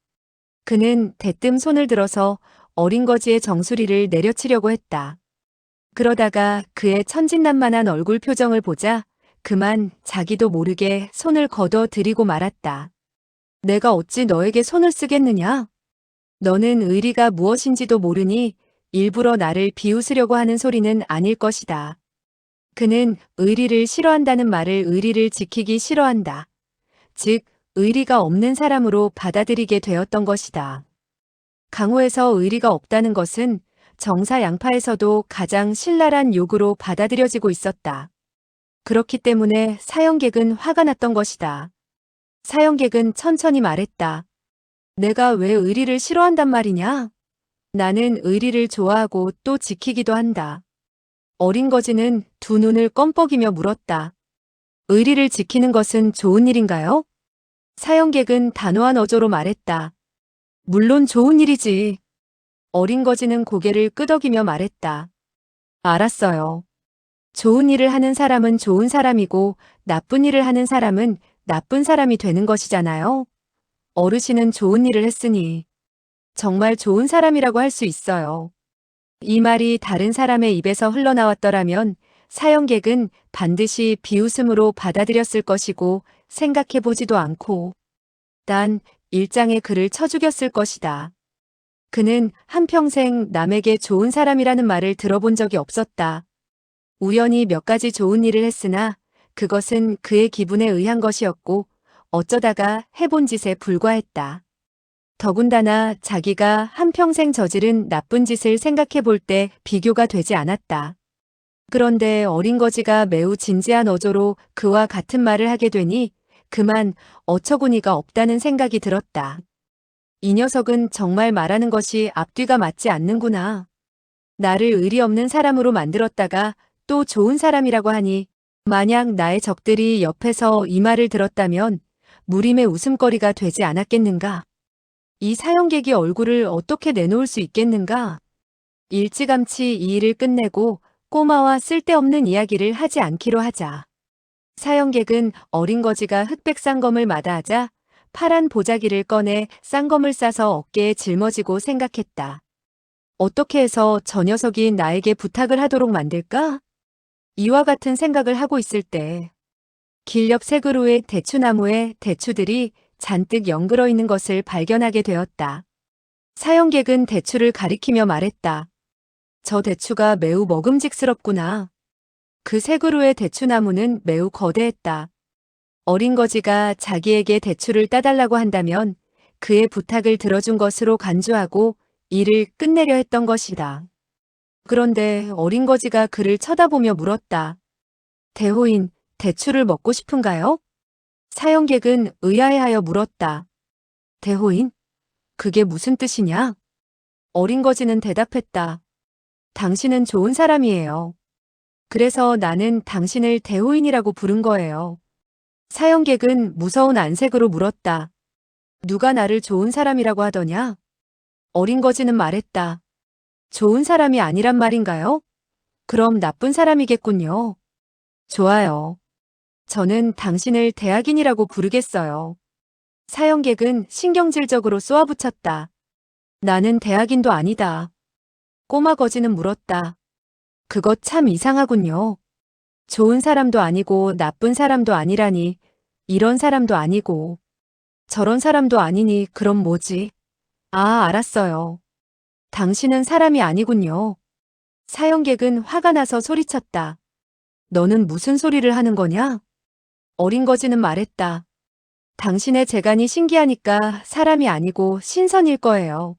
Speaker 1: 그는 대뜸 손을 들어서 어린 거지의 정수리를 내려치려고 했다. 그러다가 그의 천진난만한 얼굴 표정을 보자 그만 자기도 모르게 손을 걷어 들이고 말았다. 내가 어찌 너에게 손을 쓰겠느냐? 너는 의리가 무엇인지도 모르니 일부러 나를 비웃으려고 하는 소리는 아닐 것이다. 그는 의리를 싫어한다는 말을 의리를 지키기 싫어한다. 즉, 의리가 없는 사람으로 받아들이게 되었던 것이다. 강호에서 의리가 없다는 것은 정사 양파에서도 가장 신랄한 욕으로 받아들여지고 있었다. 그렇기 때문에 사형객은 화가 났던 것이다. 사형객은 천천히 말했다. 내가 왜 의리를 싫어한단 말이냐? 나는 의리를 좋아하고 또 지키기도 한다. 어린 거지는 두 눈을 껌뻑이며 물었다. 의리를 지키는 것은 좋은 일인가요? 사형객은 단호한 어조로 말했다. 물론 좋은 일이지. 어린 거지는 고개를 끄덕이며 말했다. 알았어요. 좋은 일을 하는 사람은 좋은 사람이고 나쁜 일을 하는 사람은 나쁜 사람이 되는 것이잖아요. 어르신은 좋은 일을 했으니 정말 좋은 사람이라고 할 수 있어요. 이 말이 다른 사람의 입에서 흘러나왔더라면 사형객은 반드시 비웃음으로 받아들였을 것이고 생각해보지도 않고 단 일장의 그를 쳐 죽였을 것이다. 그는 한평생 남에게 좋은 사람이라는 말을 들어본 적이 없었다. 우연히 몇 가지 좋은 일을 했으나 그것은 그의 기분에 의한 것이었고 어쩌다가 해본 짓에 불과했다. 더군다나 자기가 한평생 저지른 나쁜 짓을 생각해 볼 때 비교가 되지 않았다. 그런데 어린 거지가 매우 진지한 어조로 그와 같은 말을 하게 되니 그만 어처구니가 없다는 생각이 들었다. 이 녀석은 정말 말하는 것이 앞뒤가 맞지 않는구나. 나를 의리 없는 사람으로 만들었다가 또 좋은 사람이라고 하니 만약 나의 적들이 옆에서 이 말을 들었다면 무림의 웃음거리가 되지 않았겠는가? 이 사형객이 얼굴을 어떻게 내놓을 수 있겠는가? 일찌감치 이 일을 끝내고 꼬마와 쓸데없는 이야기를 하지 않기로 하자. 사형객은 어린 거지가 흑백 쌍검을 마다하자 파란 보자기를 꺼내 쌍검을 싸서 어깨에 짊어지고 생각했다. 어떻게 해서 저 녀석이 나에게 부탁을 하도록 만들까? 이와 같은 생각을 하고 있을 때 길 옆 새그루의 대추나무에 대추들이 잔뜩 연그러 있는 것을 발견하게 되었다. 사형객은 대추를 가리키며 말했다. 저 대추가 매우 먹음직스럽구나. 그 새그루의 대추나무는 매우 거대했다. 어린 거지가 자기에게 대추를 따달라고 한다면 그의 부탁을 들어준 것으로 간주하고 일을 끝내려 했던 것이다. 그런데 어린 거지가 그를 쳐다보며 물었다. 대호인, 대추를 먹고 싶은가요? 사형객은 의아해하여 물었다. 대호인? 그게 무슨 뜻이냐? 어린 거지는 대답했다. 당신은 좋은 사람이에요. 그래서 나는 당신을 대호인이라고 부른 거예요. 사형객은 무서운 안색으로 물었다. 누가 나를 좋은 사람이라고 하더냐? 어린 거지는 말했다. 좋은 사람이 아니란 말인가요? 그럼 나쁜 사람이겠군요. 좋아요. 저는 당신을 대학인이라고 부르겠어요. 사형객은 신경질적으로 쏘아붙였다. 나는 대학인도 아니다. 꼬마 거지는 물었다. 그것 참 이상하군요. 좋은 사람도 아니고 나쁜 사람도 아니라니, 이런 사람도 아니고, 저런 사람도 아니니 그럼 뭐지? 아, 알았어요. 당신은 사람이 아니군요. 사형객은 화가 나서 소리쳤다. 너는 무슨 소리를 하는 거냐? 어린 거지는 말했다. 당신의 재간이 신기하니까 사람이 아니고 신선일 거예요.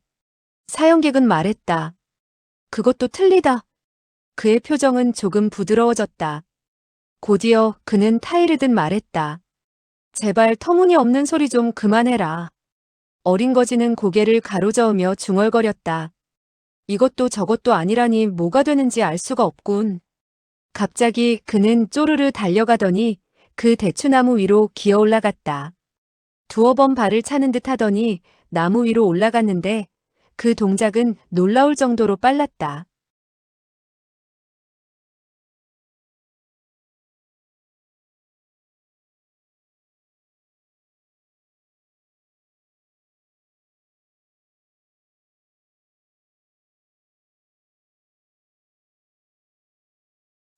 Speaker 1: 사형객은 말했다. 그것도 틀리다. 그의 표정은 조금 부드러워졌다. 곧이어 그는 타이르듯 말했다. 제발 터무니없는 소리 좀 그만해라. 어린 거지는 고개를 가로저으며 중얼거렸다. 이것도 저것도 아니라니 뭐가 되는지 알 수가 없군. 갑자기 그는 쪼르르 달려가더니 그 대추나무 위로 기어 올라갔다. 두어 번 발을 차는 듯 하더니 나무 위로 올라갔는데 그 동작은 놀라울 정도로 빨랐다.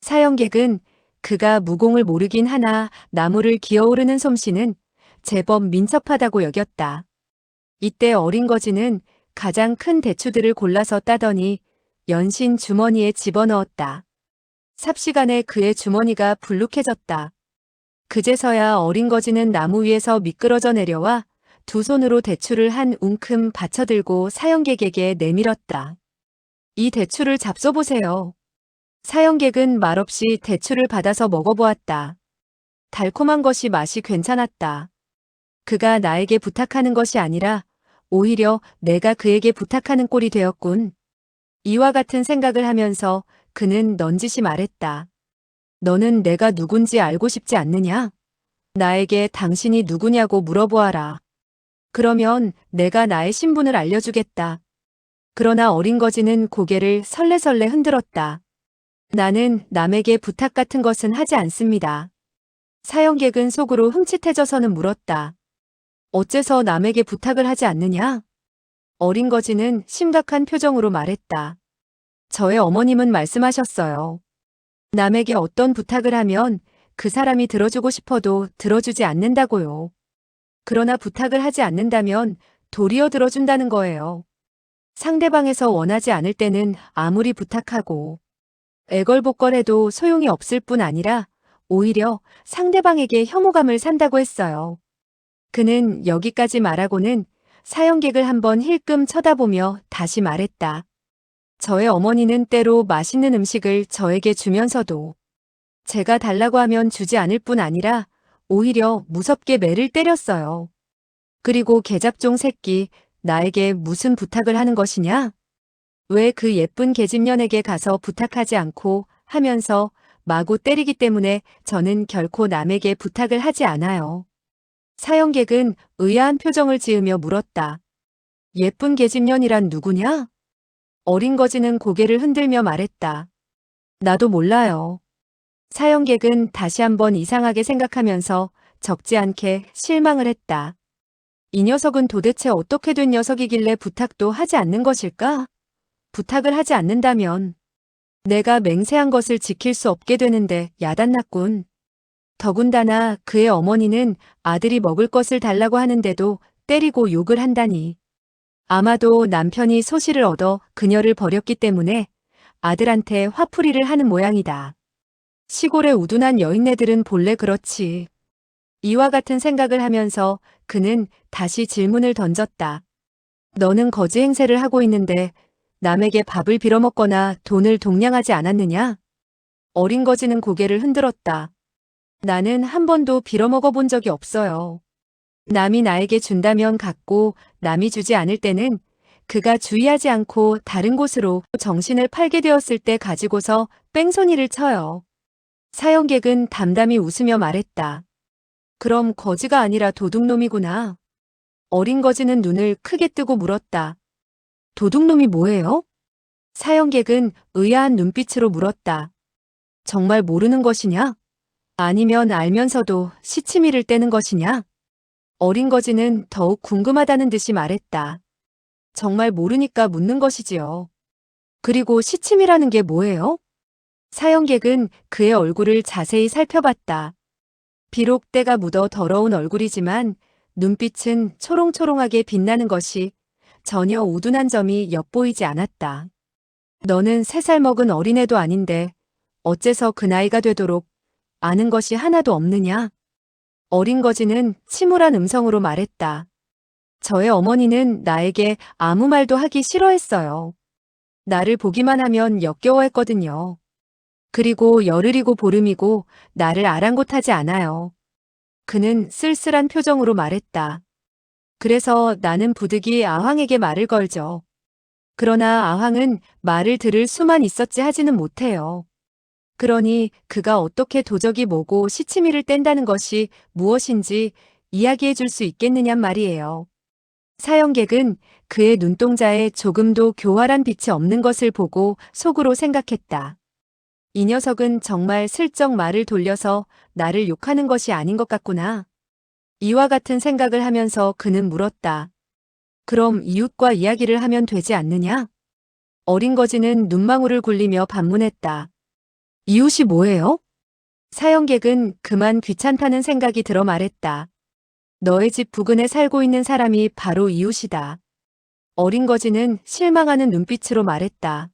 Speaker 1: 사형객은 그가 무공을 모르긴 하나 나무를 기어오르는 솜씨는 제법 민첩하다고 여겼다. 이때 어린 거지는 가장 큰 대추들을 골라서 따더니 연신 주머니에 집어넣었다. 삽시간에 그의 주머니가 불룩해졌다. 그제서야 어린 거지는 나무 위에서 미끄러져 내려와 두 손으로 대추를 한 웅큼 받쳐들고 사형객에게 내밀었다. 이 대추를 잡숴보세요. 사형객은 말없이 대추를 받아서 먹어보았다. 달콤한 것이 맛이 괜찮았다. 그가 나에게 부탁하는 것이 아니라 오히려 내가 그에게 부탁하는 꼴이 되었군. 이와 같은 생각을 하면서 그는 넌지시 말했다. 너는 내가 누군지 알고 싶지 않느냐? 나에게 당신이 누구냐고 물어보아라. 그러면 내가 나의 신분을 알려주겠다. 그러나 어린 거지는 고개를 설레설레 흔들었다. 나는 남에게 부탁 같은 것은 하지 않습니다. 사형객은 속으로 흠칫해져서는 물었다. 어째서 남에게 부탁을 하지 않느냐? 어린 거지는 심각한 표정으로 말했다. 저의 어머님은 말씀하셨어요. 남에게 어떤 부탁을 하면 그 사람이 들어주고 싶어도 들어주지 않는다고요. 그러나 부탁을 하지 않는다면 도리어 들어준다는 거예요. 상대방에서 원하지 않을 때는 아무리 부탁하고 애걸복걸해도 소용이 없을 뿐 아니라 오히려 상대방에게 혐오감을 산다고 했어요. 그는 여기까지 말하고는 사형객을 한번 힐끔 쳐다보며 다시 말했다. 저의 어머니는 때로 맛있는 음식을 저에게 주면서도 제가 달라고 하면 주지 않을 뿐 아니라 오히려 무섭게 매를 때렸어요. 그리고 개잡종 새끼, 나에게 무슨 부탁을 하는 것이냐? 왜 그 예쁜 계집년에게 가서 부탁하지 않고 하면서 마구 때리기 때문에 저는 결코 남에게 부탁을 하지 않아요. 사형객은 의아한 표정을 지으며 물었다. 예쁜 계집년이란 누구냐? 어린 거지는 고개를 흔들며 말했다. 나도 몰라요. 사형객은 다시 한번 이상하게 생각하면서 적지 않게 실망을 했다. 이 녀석은 도대체 어떻게 된 녀석이길래 부탁도 하지 않는 것일까? 부탁을 하지 않는다면 내가 맹세한 것을 지킬 수 없게 되는데 야단났군. 더군다나 그의 어머니는 아들이 먹을 것을 달라고 하는데도 때리고 욕을 한다니. 아마도 남편이 소실을 얻어 그녀를 버렸기 때문에 아들한테 화풀이를 하는 모양이다. 시골의 우둔한 여인네들은 본래 그렇지. 이와 같은 생각을 하면서 그는 다시 질문을 던졌다. 너는 거지 행세를 하고 있는데 남에게 밥을 빌어먹거나 돈을 동냥하지 않았느냐? 어린 거지는 고개를 흔들었다. 나는 한 번도 빌어먹어 본 적이 없어요. 남이 나에게 준다면 갖고 남이 주지 않을 때는 그가 주의하지 않고 다른 곳으로 정신을 팔게 되었을 때 가지고서 뺑소니를 쳐요. 사형객은 담담히 웃으며 말했다. 그럼 거지가 아니라 도둑놈이구나. 어린 거지는 눈을 크게 뜨고 물었다. 도둑놈이 뭐예요? 사형객은 의아한 눈빛으로 물었다. 정말 모르는 것이냐? 아니면 알면서도 시치미를 떼는 것이냐? 어린 거지는 더욱 궁금하다는 듯이 말했다. 정말 모르니까 묻는 것이지요. 그리고 시침이라는 게 뭐예요? 사형객은 그의 얼굴을 자세히 살펴봤다. 비록 때가 묻어 더러운 얼굴이지만 눈빛은 초롱초롱하게 빛나는 것이 전혀 우둔한 점이 엿보이지 않았다. 너는 3살 먹은 어린애도 아닌데 어째서 그 나이가 되도록 아는 것이 하나도 없느냐? 어린 거지는 침울한 음성으로 말했다. 저의 어머니는 나에게 아무 말도 하기 싫어했어요. 나를 보기만 하면 역겨워했거든요. 그리고 열흘이고 보름이고 나를 아랑곳하지 않아요. 그는 쓸쓸한 표정으로 말했다. 그래서 나는 부득이 아황에게 말을 걸죠. 그러나 아황은 말을 들을 수만 있었지 하지는 못해요. 그러니 그가 어떻게 도적이 뭐고 시치미를 뗀다는 것이 무엇인지 이야기해 줄 수 있겠느냔 말이에요. 사형객은 그의 눈동자에 조금도 교활한 빛이 없는 것을 보고 속으로 생각했다. 이 녀석은 정말 슬쩍 말을 돌려서 나를 욕하는 것이 아닌 것 같구나. 이와 같은 생각을 하면서 그는 물었다. 그럼 이웃과 이야기를 하면 되지 않느냐? 어린 거지는 눈망울을 굴리며 반문했다. 이웃이 뭐예요? 사형객은 그만 귀찮다는 생각이 들어 말했다. 너의 집 부근에 살고 있는 사람이 바로 이웃이다. 어린 거지는 실망하는 눈빛으로 말했다.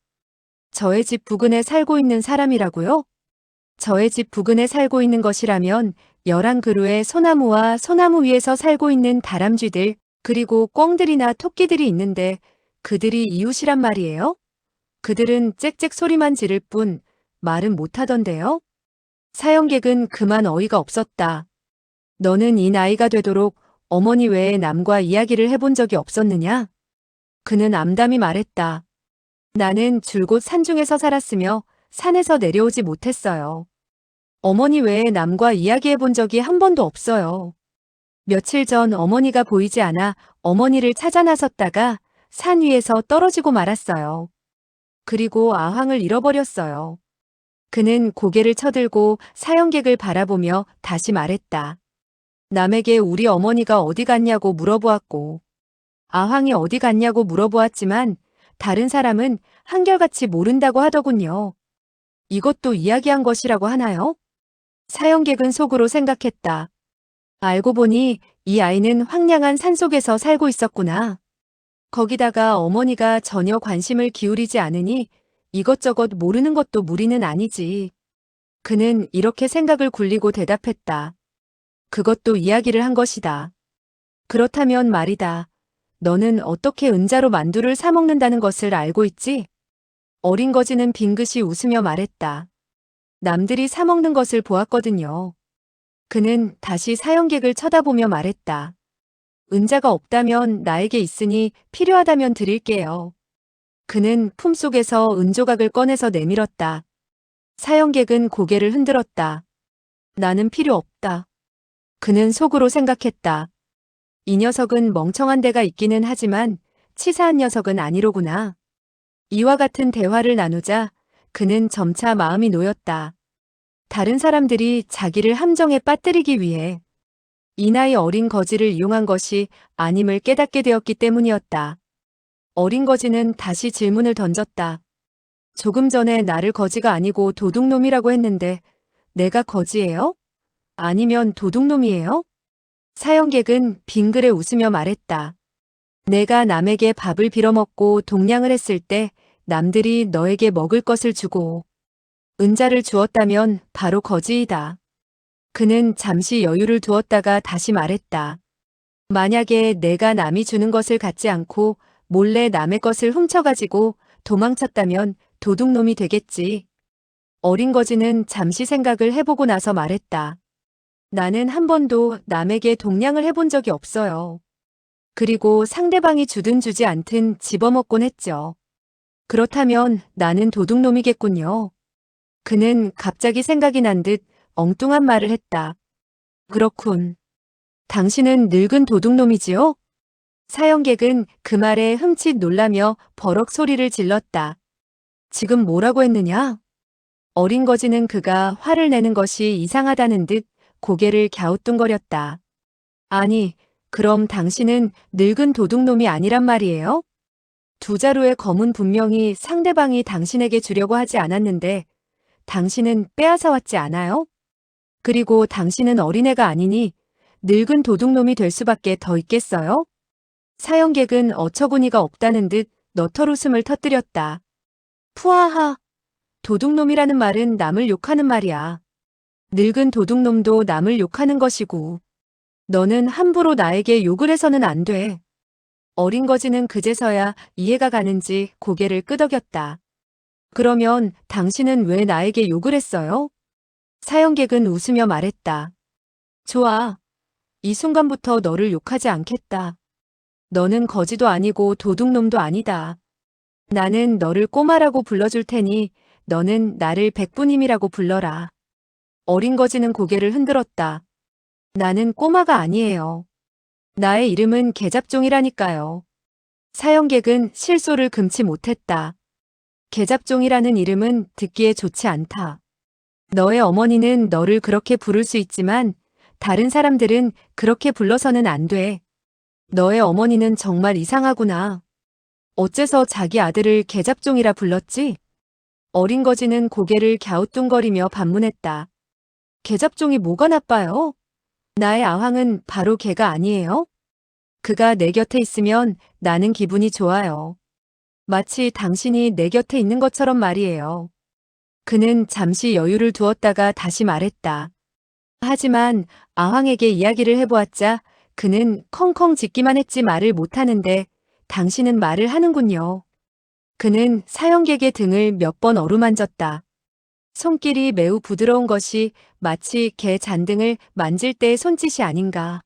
Speaker 1: 저의 집 부근에 살고 있는 사람이라고요? 저의 집 부근에 살고 있는 것이라면 11그루의 소나무와 소나무 위에서 살고 있는 다람쥐들, 그리고 꿩들이나 토끼들이 있는데 그들이 이웃이란 말이에요? 그들은 짹짹 소리만 지를 뿐 말은 못하던데요? 사형객은 그만 어이가 없었다. 너는 이 나이가 되도록 어머니 외에 남과 이야기를 해본 적이 없었느냐? 그는 암담히 말했다. 나는 줄곧 산중에서 살았으며 산에서 내려오지 못했어요. 어머니 외에 남과 이야기해 본 적이 한 번도 없어요. 며칠 전 어머니가 보이지 않아 어머니를 찾아 나섰다가 산 위에서 떨어지고 말았어요. 그리고 아황을 잃어버렸어요. 그는 고개를 쳐들고 사형객을 바라보며 다시 말했다. 남에게 우리 어머니가 어디 갔냐고 물어보았고, 아황이 어디 갔냐고 물어보았지만 다른 사람은 한결같이 모른다고 하더군요. 이것도 이야기한 것이라고 하나요? 사형객은 속으로 생각했다. 알고 보니 이 아이는 황량한 산속에서 살고 있었구나. 거기다가 어머니가 전혀 관심을 기울이지 않으니 이것저것 모르는 것도 무리는 아니지. 그는 이렇게 생각을 굴리고 대답했다. 그것도 이야기를 한 것이다. 그렇다면 말이다. 너는 어떻게 은자로 만두를 사 먹는다는 것을 알고 있지? 어린 거지는 빙긋이 웃으며 말했다. 남들이 사 먹는 것을 보았거든요. 그는 다시 사형객을 쳐다보며 말했다. 은자가 없다면 나에게 있으니 필요하다면 드릴게요. 그는 품속에서 은조각을 꺼내서 내밀었다. 사형객은 고개를 흔들었다. 나는 필요 없다. 그는 속으로 생각했다. 이 녀석은 멍청한 데가 있기는 하지만 치사한 녀석은 아니로구나. 이와 같은 대화를 나누자 그는 점차 마음이 놓였다. 다른 사람들이 자기를 함정에 빠뜨리기 위해 이 나이 어린 거지를 이용한 것이 아님을 깨닫게 되었기 때문이었다. 어린 거지는 다시 질문을 던졌다. 조금 전에 나를 거지가 아니고 도둑놈이라고 했는데 내가 거지예요? 아니면 도둑놈이에요? 사형객은 빙그레 웃으며 말했다. 내가 남에게 밥을 빌어먹고 동냥을 했을 때 남들이 너에게 먹을 것을 주고 은자를 주었다면 바로 거지이다. 그는 잠시 여유를 두었다가 다시 말했다. 만약에 내가 남이 주는 것을 갖지 않고 몰래 남의 것을 훔쳐가지고 도망쳤다면 도둑놈이 되겠지. 어린 거지는 잠시 생각을 해보고 나서 말했다. 나는 한 번도 남에게 동냥을 해본 적이 없어요. 그리고 상대방이 주든 주지 않든 집어먹곤 했죠. 그렇다면 나는 도둑놈이겠군요. 그는 갑자기 생각이 난 듯 엉뚱한 말을 했다. 그렇군. 당신은 늙은 도둑놈이지요? 사형객은 그 말에 흠칫 놀라며 버럭 소리를 질렀다. 지금 뭐라고 했느냐? 어린 거지는 그가 화를 내는 것이 이상하다는 듯 고개를 갸우뚱거렸다. 아니, 그럼 당신은 늙은 도둑놈이 아니란 말이에요? 두 자루의 검은 분명히 상대방이 당신에게 주려고 하지 않았는데 당신은 빼앗아 왔지 않아요? 그리고 당신은 어린애가 아니니 늙은 도둑놈이 될 수밖에 더 있겠어요? 사형객은 어처구니가 없다는 듯 너털웃음을 터뜨렸다. 푸하하. 도둑놈이라는 말은 남을 욕하는 말이야. 늙은 도둑놈도 남을 욕하는 것이고 너는 함부로 나에게 욕을 해서는 안 돼. 어린 거지는 그제서야 이해가 가는지 고개를 끄덕였다. 그러면 당신은 왜 나에게 욕을 했어요? 사형객은 웃으며 말했다. 좋아. 이 순간부터 너를 욕하지 않겠다. 너는 거지도 아니고 도둑놈도 아니다. 나는 너를 꼬마라고 불러줄 테니 너는 나를 백부님이라고 불러라. 어린 거지는 고개를 흔들었다. 나는 꼬마가 아니에요. 나의 이름은 계잡종이라니까요. 사형객은 실소를 금치 못했다. 계잡종이라는 이름은 듣기에 좋지 않다. 너의 어머니는 너를 그렇게 부를 수 있지만 다른 사람들은 그렇게 불러서는 안 돼. 너의 어머니는 정말 이상하구나. 어째서 자기 아들을 계잡종이라 불렀지? 어린 거지는 고개를 갸우뚱거리며 반문했다. 계잡종이 뭐가 나빠요? 나의 아황은 바로 걔가 아니에요? 그가 내 곁에 있으면 나는 기분이 좋아요. 마치 당신이 내 곁에 있는 것처럼 말이에요. 그는 잠시 여유를 두었다가 다시 말했다. 하지만 아황에게 이야기를 해보았자 그는 컹컹 짖기만 했지 말을 못하는데 당신은 말을 하는군요. 그는 사형객의 등을 몇 번 어루만졌다. 손길이 매우 부드러운 것이 마치 개 잔등을 만질 때의 손짓이 아닌가.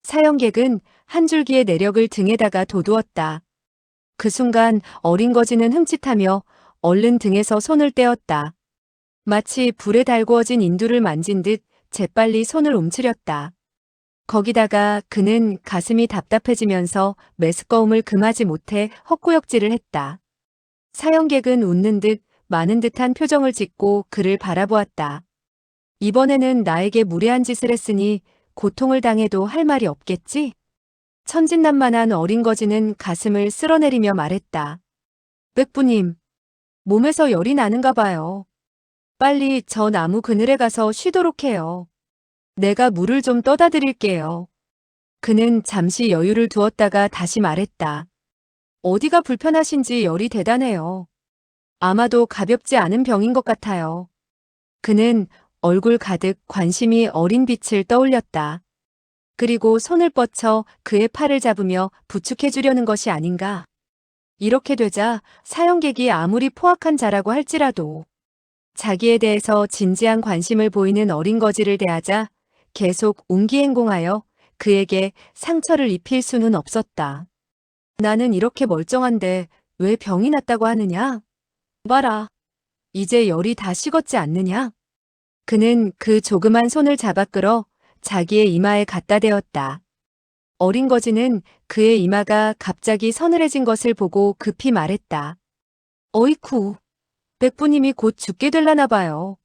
Speaker 1: 사형객은 한 줄기의 내력을 등에다가 돋우었다. 그 순간 어린 거지는 흠칫하며 얼른 등에서 손을 떼었다. 마치 불에 달구어진 인두를 만진 듯 재빨리 손을 움츠렸다. 거기다가 그는 가슴이 답답해지면서 메스꺼움을 금하지 못해 헛구역질을 했다. 사형객은 웃는 듯 많은 듯한 표정을 짓고 그를 바라보았다. 이번에는 나에게 무례한 짓을 했으니 고통을 당해도 할 말이 없겠지? 천진난만한 어린 거지는 가슴을 쓸어내리며 말했다. 백부님, 몸에서 열이 나는가 봐요. 빨리 저 나무 그늘에 가서 쉬도록 해요. 내가 물을 좀 떠다 드릴게요. 그는 잠시 여유를 두었다가 다시 말했다. 어디가 불편하신지 열이 대단해요. 아마도 가볍지 않은 병인 것 같아요. 그는 얼굴 가득 관심이 어린 빛을 떠올렸다. 그리고 손을 뻗쳐 그의 팔을 잡으며 부축해 주려는 것이 아닌가. 이렇게 되자 사형객이 아무리 포악한 자라고 할지라도 자기에 대해서 진지한 관심을 보이는 어린 거지를 대하자 계속 옹기행공하여 그에게 상처를 입힐 수는 없었다. 나는 이렇게 멀쩡한데 왜 병이 났다고 하느냐? 봐라. 이제 열이 다 식었지 않느냐? 그는 그 조그만 손을 잡아 끌어 자기의 이마에 갖다 대었다. 어린 거지는 그의 이마가 갑자기 서늘해진 것을 보고 급히 말했다. 어이쿠, 백부님이 곧 죽게 될라나 봐요.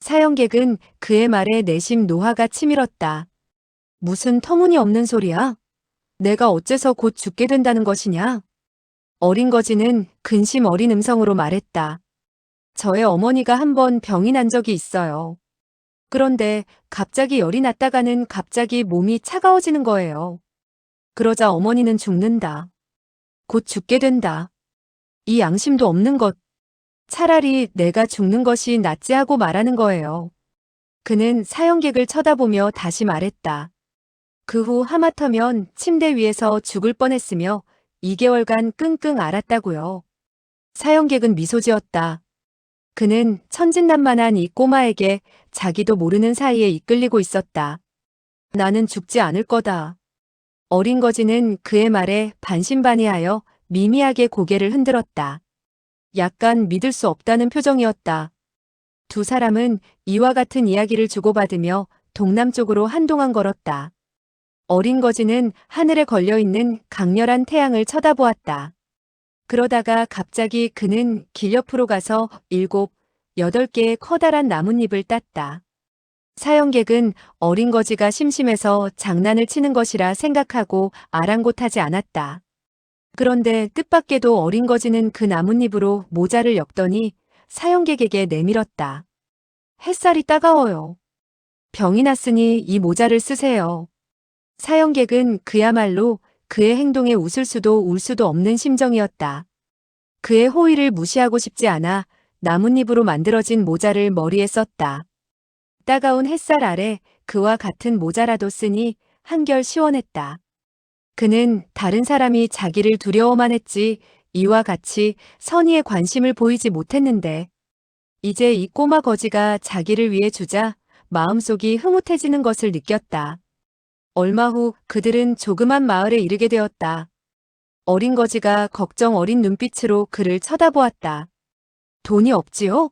Speaker 1: 사형객은 그의 말에 내심 노화가 치밀었다. 무슨 터무니없는 소리야? 내가 어째서 곧 죽게 된다는 것이냐? 어린 거지는 근심 어린 음성으로 말했다. 저의 어머니가 한 번 병이 난 적이 있어요. 그런데 갑자기 열이 났다가는 갑자기 몸이 차가워지는 거예요. 그러자 어머니는 죽는다. 곧 죽게 된다. 이 양심도 없는 것. 차라리 내가 죽는 것이 낫지 하고 말하는 거예요. 그는 사형객을 쳐다보며 다시 말했다. 그 후 하마터면 침대 위에서 죽을 뻔했으며 2개월간 끙끙 앓았다고요. 사형객은 미소 지었다. 그는 천진난만한 이 꼬마에게 자기도 모르는 사이에 이끌리고 있었다. 나는 죽지 않을 거다. 어린 거지는 그의 말에 반신반의하여 미미하게 고개를 흔들었다. 약간 믿을 수 없다는 표정이었다. 두 사람은 이와 같은 이야기를 주고받으며 동남쪽으로 한동안 걸었다. 어린 거지는 하늘에 걸려있는 강렬한 태양을 쳐다보았다. 그러다가 갑자기 그는 길 옆으로 가서 7, 8개의 커다란 나뭇잎을 땄다. 사형객은 어린 거지가 심심해서 장난을 치는 것이라 생각하고 아랑곳하지 않았다. 그런데 뜻밖에도 어린 거지는 그 나뭇잎으로 모자를 엮더니 사형객에게 내밀었다. 햇살이 따가워요. 병이 났으니 이 모자를 쓰세요. 사형객은 그야말로 그의 행동에 웃을 수도 울 수도 없는 심정이었다. 그의 호의를 무시하고 싶지 않아 나뭇잎으로 만들어진 모자를 머리에 썼다. 따가운 햇살 아래 그와 같은 모자라도 쓰니 한결 시원했다. 그는 다른 사람이 자기를 두려워만 했지 이와 같이 선의의 관심을 보이지 못했는데 이제 이 꼬마 거지가 자기를 위해 주자 마음속이 흐뭇해지는 것을 느꼈다. 얼마 후 그들은 조그만 마을에 이르게 되었다. 어린 거지가 걱정 어린 눈빛으로 그를 쳐다보았다. 돈이 없지요?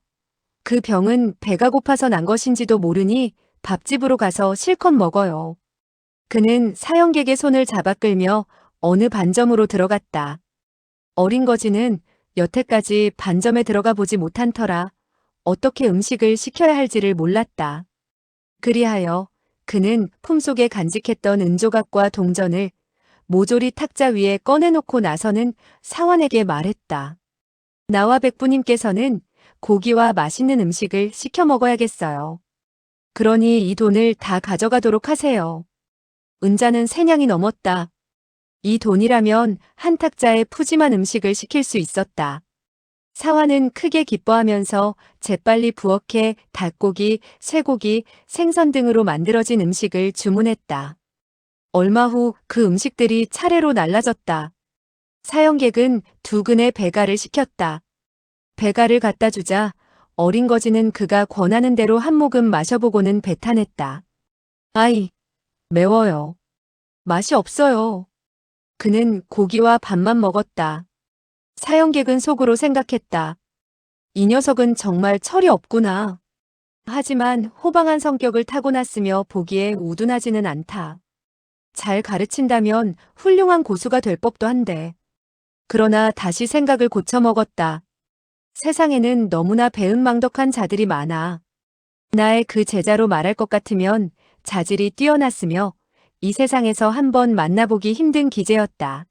Speaker 1: 그 병은 배가 고파서 난 것인지도 모르니 밥집으로 가서 실컷 먹어요. 그는 사형객의 손을 잡아 끌며 어느 반점으로 들어갔다. 어린 거지는 여태까지 반점에 들어가 보지 못한 터라 어떻게 음식을 시켜야 할지를 몰랐다. 그리하여 그는 품속에 간직했던 은조각과 동전을 모조리 탁자 위에 꺼내놓고 나서는 사환에게 말했다. 나와 백부님께서는 고기와 맛있는 음식을 시켜 먹어야겠어요. 그러니 이 돈을 다 가져가도록 하세요. 은자는 3냥이 넘었다. 이 돈이라면 한 탁자에 푸짐한 음식을 시킬 수 있었다. 사화는 크게 기뻐하면서 재빨리 부엌에 닭고기, 쇠고기, 생선 등으로 만들어진 음식을 주문했다. 얼마 후 그 음식들이 차례로 날라졌다. 사형객은 2근의 배가를 시켰다. 배가를 갖다 주자 어린 거지는 그가 권하는 대로 한 모금 마셔보고는 배탄했다. 아이, 매워요. 맛이 없어요. 그는 고기와 밥만 먹었다. 사형객은 속으로 생각했다. 이 녀석은 정말 철이 없구나. 하지만 호방한 성격을 타고났으며 보기에 우둔하지는 않다. 잘 가르친다면 훌륭한 고수가 될 법도 한데. 그러나 다시 생각을 고쳐먹었다. 세상에는 너무나 배은망덕한 자들이 많아. 나의 그 제자로 말할 것 같으면 자질이 뛰어났으며 이 세상에서 한번 만나보기 힘든 기재였다.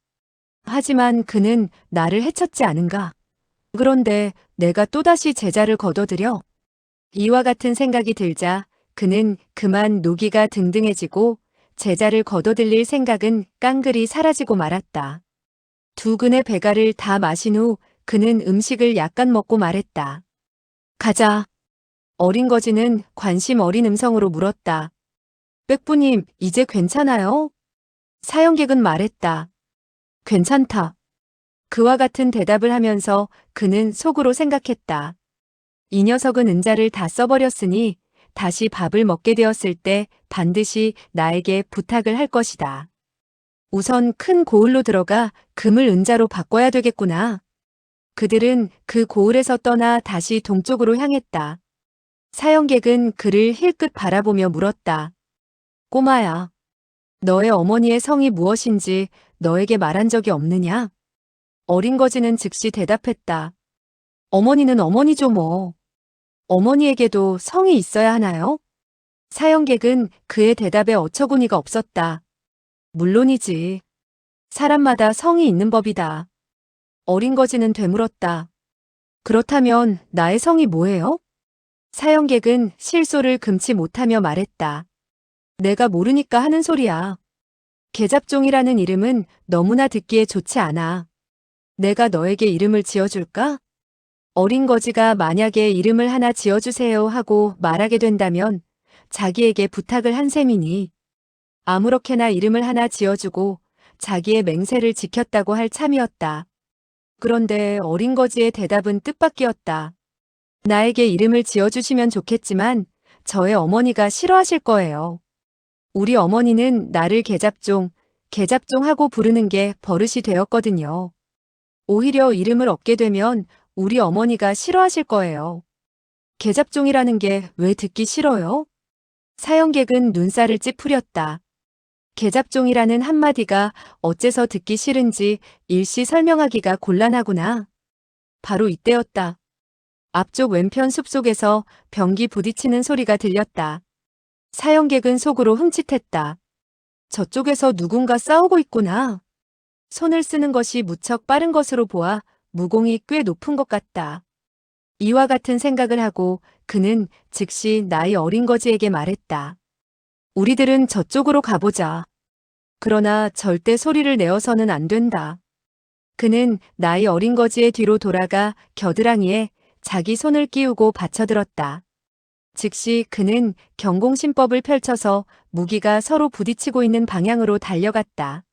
Speaker 1: 하지만 그는 나를 해쳤지 않은가. 그런데 내가 또다시 제자를 거둬들여? 이와 같은 생각이 들자 그는 그만 노기가 등등해지고 제자를 거둬들일 생각은 깡그리 사라지고 말았다. 2근의 배가를 다 마신 후 그는 음식을 약간 먹고 말했다. 가자. 어린 거지는 관심 어린 음성으로 물었다. 백부님, 이제 괜찮아요? 사형객은 말했다. 괜찮다. 그와 같은 대답을 하면서 그는 속으로 생각했다. 이 녀석은 은자를 다 써버렸으니 다시 밥을 먹게 되었을 때 반드시 나에게 부탁을 할 것이다. 우선 큰 고을로 들어가 금을 은자로 바꿔야 되겠구나. 그들은 그 고을에서 떠나 다시 동쪽으로 향했다. 사형객은 그를 힐끗 바라보며 물었다. 꼬마야, 너의 어머니의 성이 무엇인지 너에게 말한 적이 없느냐? 어린 거지는 즉시 대답했다. 어머니는 어머니죠 뭐. 어머니에게도 성이 있어야 하나요? 사형객은 그의 대답에 어처구니가 없었다. 물론이지. 사람마다 성이 있는 법이다. 어린 거지는 되물었다. 그렇다면 나의 성이 뭐예요? 사형객은 실소를 금치 못하며 말했다. 내가 모르니까 하는 소리야. 계잡종이라는 이름은 너무나 듣기에 좋지 않아. 내가 너에게 이름을 지어줄까? 어린 거지가 만약에 이름을 하나 지어주세요 하고 말하게 된다면 자기에게 부탁을 한 셈이니 아무렇게나 이름을 하나 지어주고 자기의 맹세를 지켰다고 할 참이었다. 그런데 어린 거지의 대답은 뜻밖이었다. 나에게 이름을 지어주시면 좋겠지만 저의 어머니가 싫어하실 거예요. 우리 어머니는 나를 계잡종 하고 부르는 게 버릇이 되었거든요. 오히려 이름을 얻게 되면 우리 어머니가 싫어하실 거예요. 계잡종이라는 게 왜 듣기 싫어요? 사형객은 눈살을 찌푸렸다. 계잡종이라는 한마디가 어째서 듣기 싫은지 일시 설명하기가 곤란하구나. 바로 이때였다. 앞쪽 왼편 숲속에서 병기 부딪히는 소리가 들렸다. 사형객은 속으로 흠칫했다. 저쪽에서 누군가 싸우고 있구나. 손을 쓰는 것이 무척 빠른 것으로 보아 무공이 꽤 높은 것 같다. 이와 같은 생각을 하고 그는 즉시 나이 어린 거지에게 말했다. 우리들은 저쪽으로 가보자. 그러나 절대 소리를 내어서는 안 된다. 그는 나이 어린 거지의 뒤로 돌아가 겨드랑이에 자기 손을 끼우고 받쳐들었다. 즉시 그는 경공신법을 펼쳐서 무기가 서로 부딪히고 있는 방향으로 달려갔다.